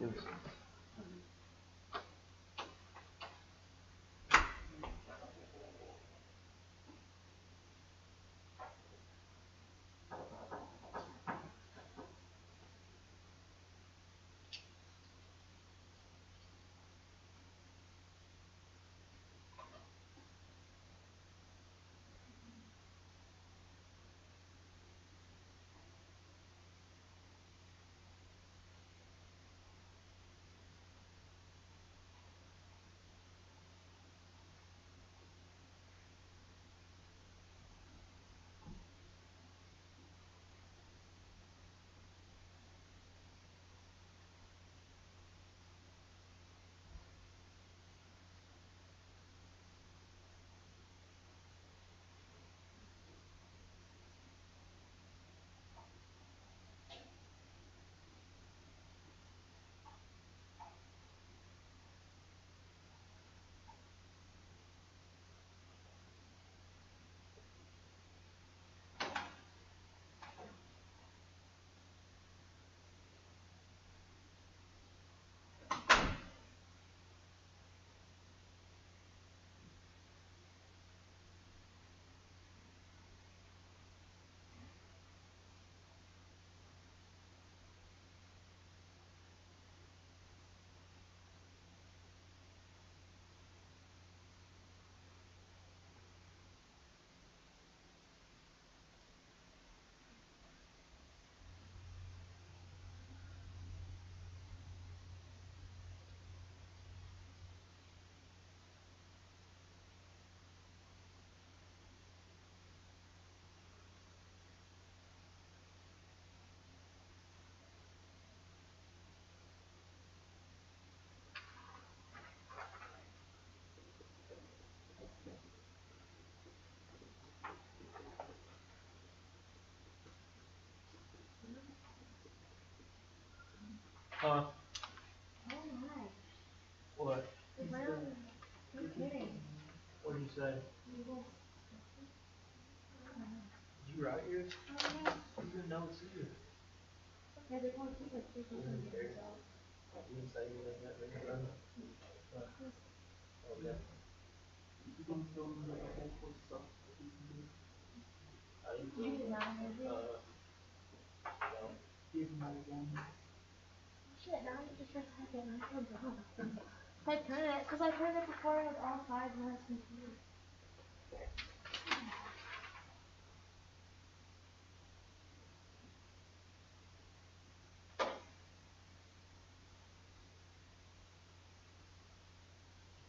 Yes. say? Google. Did you write yours? Yeah. You didn't know it's here. Okay, they're going to keep like 3 years out. You didn't say anything that they got rid of. Oh, yeah. You gonna tell them that the whole course sucks, but you can do it. Did you get down there? No. Give them all one. Shit, now I just try to type it and I feel dumb. I tried it, because I tried it before with all 5 and I was confused.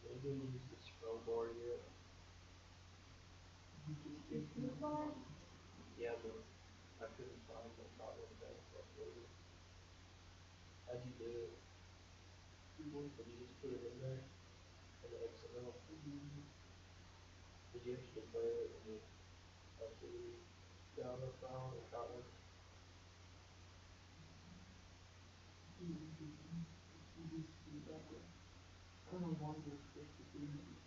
They didn't use the scroll bar yet. You just gave them You bar? Yeah, but I couldn't find the Kotlin thing, so I put it. How'd you do it? Did you just put it in there? In the XML? Did you have to declare it in the Java file or Kotlin? I don't know why they're supposed to do this.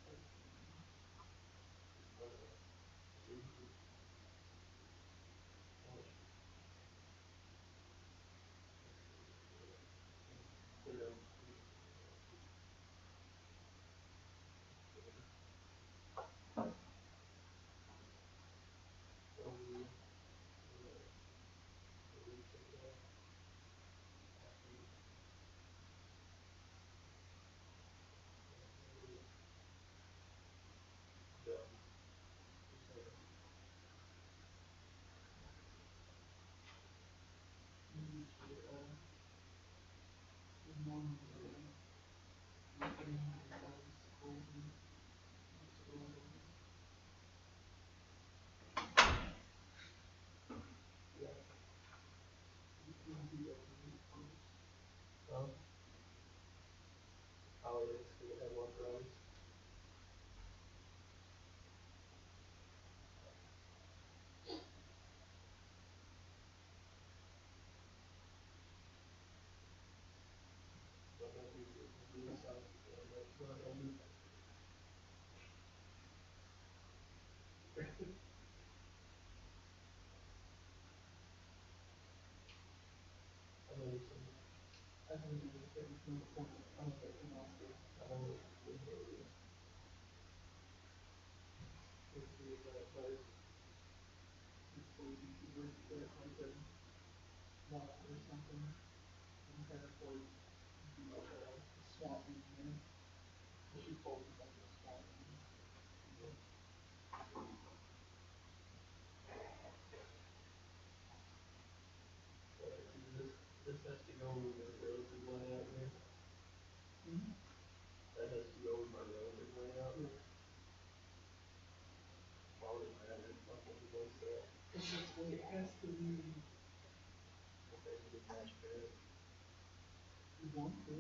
Oh, it is, because it had one rows. But that is the inside, and that's not only. I know some. I haven't even said it's no point. I don't think it's nasty. I know what it is. It's weird that it does. It's weird you should work that like a lot or something. And have like the swap in there. It should focus on the swap in. This has to go with the relative layout here. That has to go with my relative layout. Why would it matter? Like what it does that? It's just the way it has to be. Okay, you can match pairs. You want to.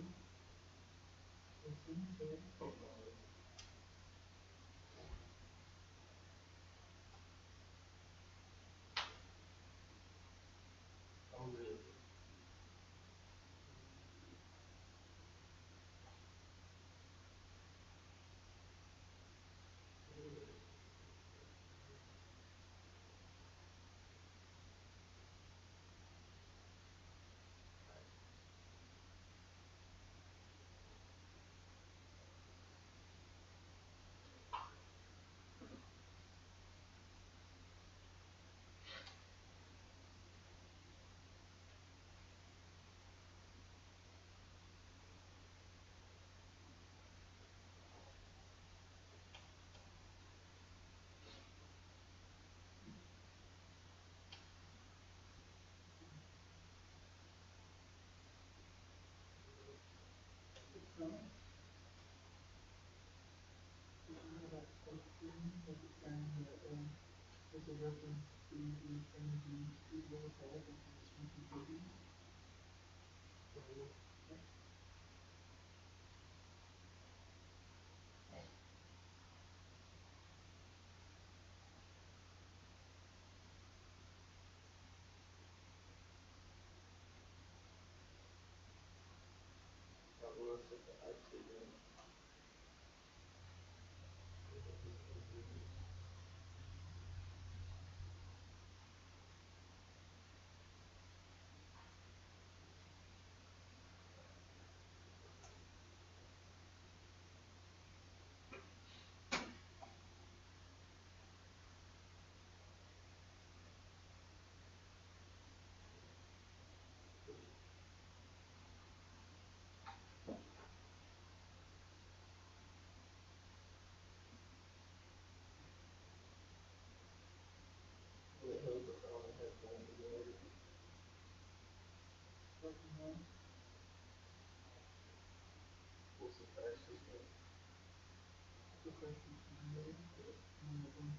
It's in there. Oh, no. Oh, really? No. You know that quote thing, like it's saying that there's a reference to the things used to go ahead and switch to cookies. Yeah. That was like the type statement. that's just a professional made, but none of them.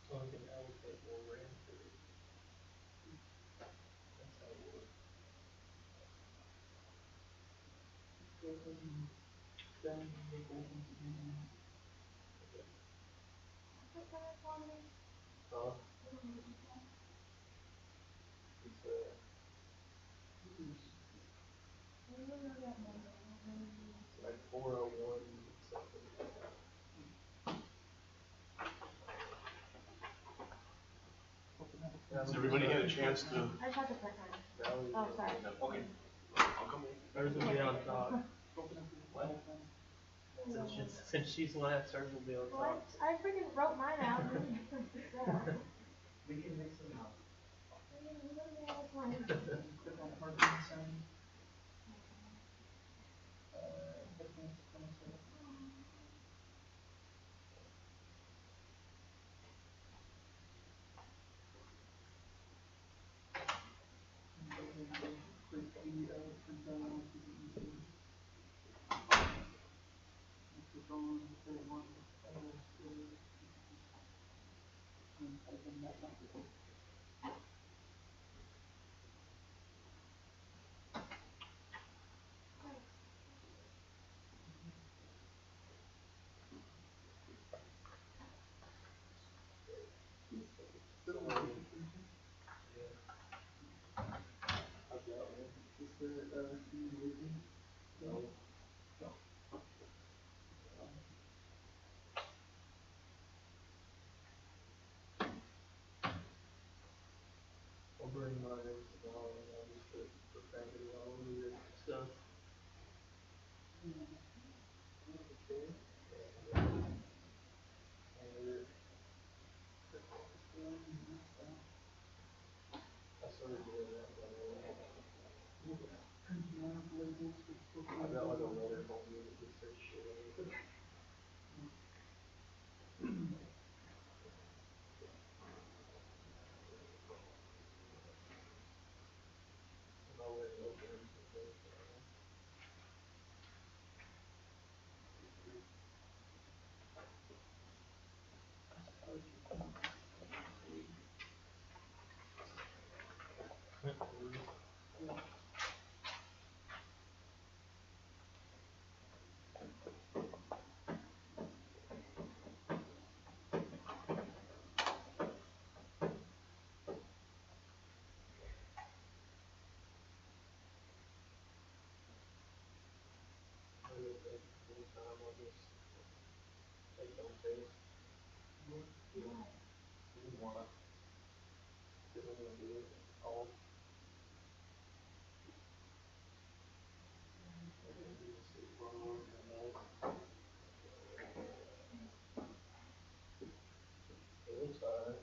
So I can allocate more RAM to it. That's how it works. Go ahead and download the Kotlin again. Okay. Put that on me. Huh? What do you need that? It's it's I don't know that number. I don't know. like 401 something. Has everybody had a chance to? I just have to click on it. Valley. Oh, sorry. Okay, I'll come in. Hers will be on top. Open up your What? Kotlin. Since she's last, hers will be on What? top. I freaking wrote mine out. And We can mix them up. Click on parking sign. Advanced console. And go ahead and click the print dialog to the easel. And click on A1 as and type in that number. Still no notification. Yeah. I've got one. Is there key working? No. No. I'll bring mine in tomorrow and I'll just put back in all of your stuff. Okay. And I started doing that by the way. Nav labels for I got like a letter from you that just says shit on it. And I'll let it open them someday. I will take any time on this. Take on faith. Yeah. You want. Cause I'm gonna do it all. And then you just sit for a long night. It looks alright.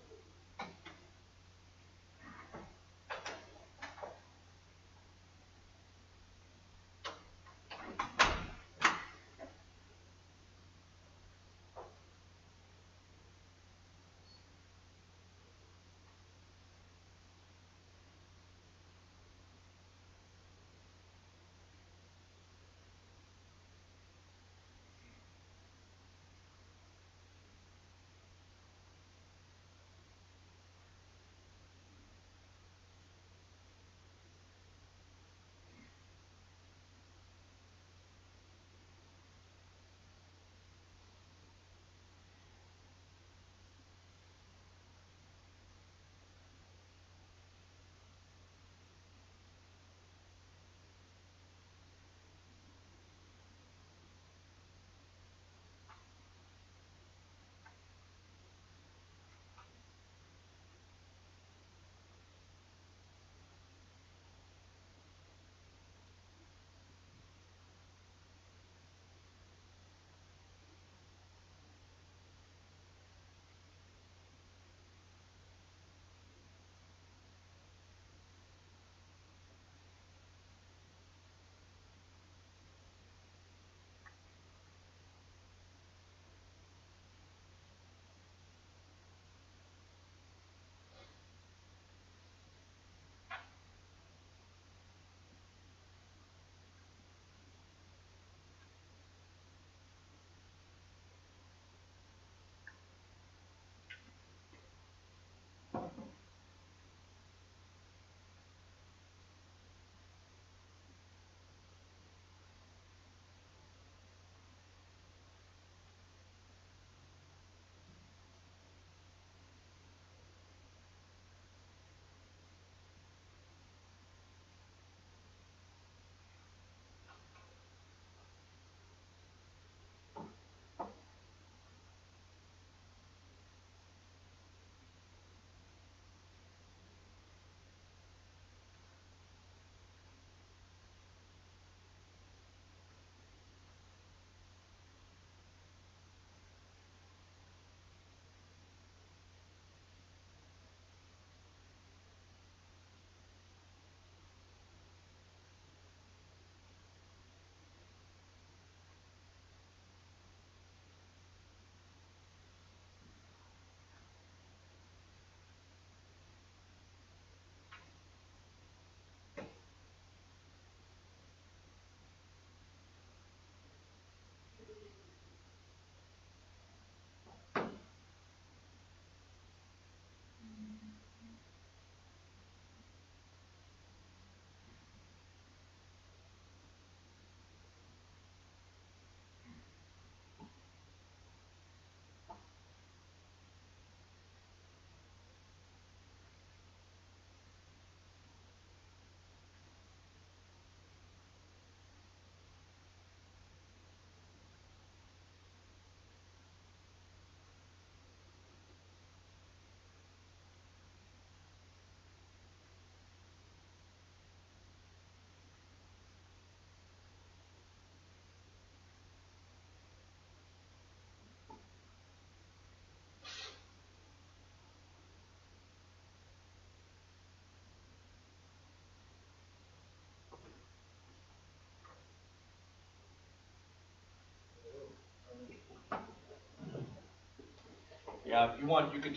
Yeah, if you want, you could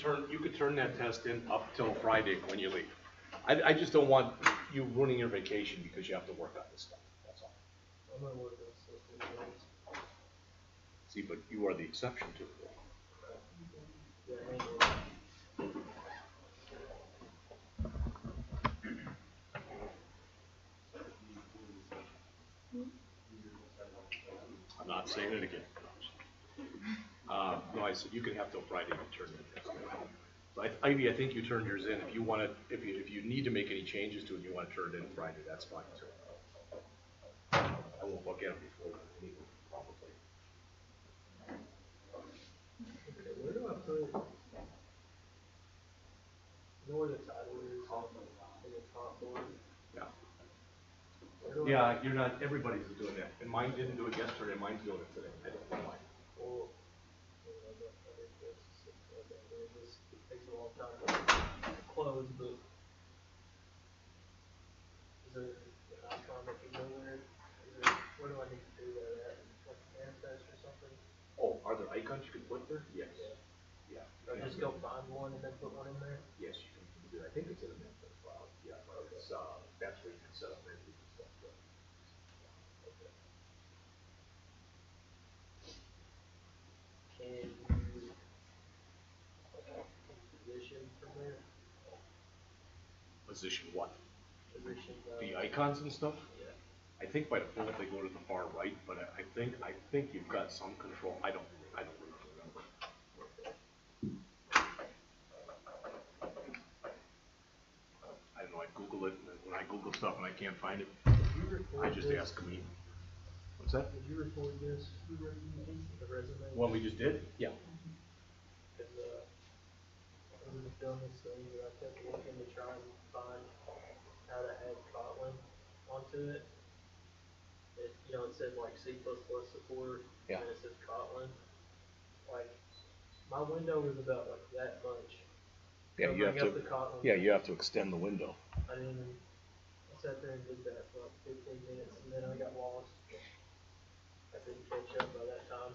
turn that test in up till Friday when you leave. I just don't want you ruining your vacation because you have to work on this stuff, that's all. I'm gonna work on stuff anyways. See, but you are the exception to the rule. Yeah, anyway. I'm not saying it again. No, I said you could have till Friday to turn the test in. But Ivy, I think you turned yours in. If you want to, if you need to make any changes to it, and you want to turn it in Friday, that's fine too. I won't look at it before the meeting, probably. Okay, where do I put, you know where the title is? In the top one? Yeah. Where do I- Yeah, you're not, everybody's doing that. And mine didn't do it yesterday, mine's doing it today. I don't know why. Well, I think that's just like that. This takes a long time to close, but is there an icon that can go there? Where do I need to do that at? Like manifest or something? Oh, are there icons you can put there? Yes. Yeah. Or just go find one and then put one in there? Yes, you can do that. I think it's in the manifest file. Yeah, it's, that's where you can set up menus and stuff. Yeah. Can you position from there? Position what? Position The icons and stuff? yeah. I think by default they go to the far right, but I think you've got some control. I don't really remember. I don't know, I Google it, and when I Google stuff and I can't find it, I just ask me. What's that? Did you record this? The resume? What we just did? Yeah. Cause, one of the dumbest things that I kept looking to try and find how to add Kotlin onto it. It, you know, it said like C++ support, Yeah. and it says Kotlin. Like, my window is about like that much. Yeah, you have Bring up to. the Kotlin. Yeah, you have to extend the window. I didn't even, I sat there and did that for like 15 minutes, and then I got lost. I didn't catch up by that time.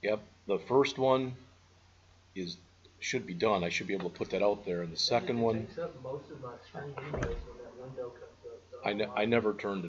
Yep, the first one should be done. I should be able to put that out there. And the second one, It takes up most of my screen anyways when that window comes up. So I never turned it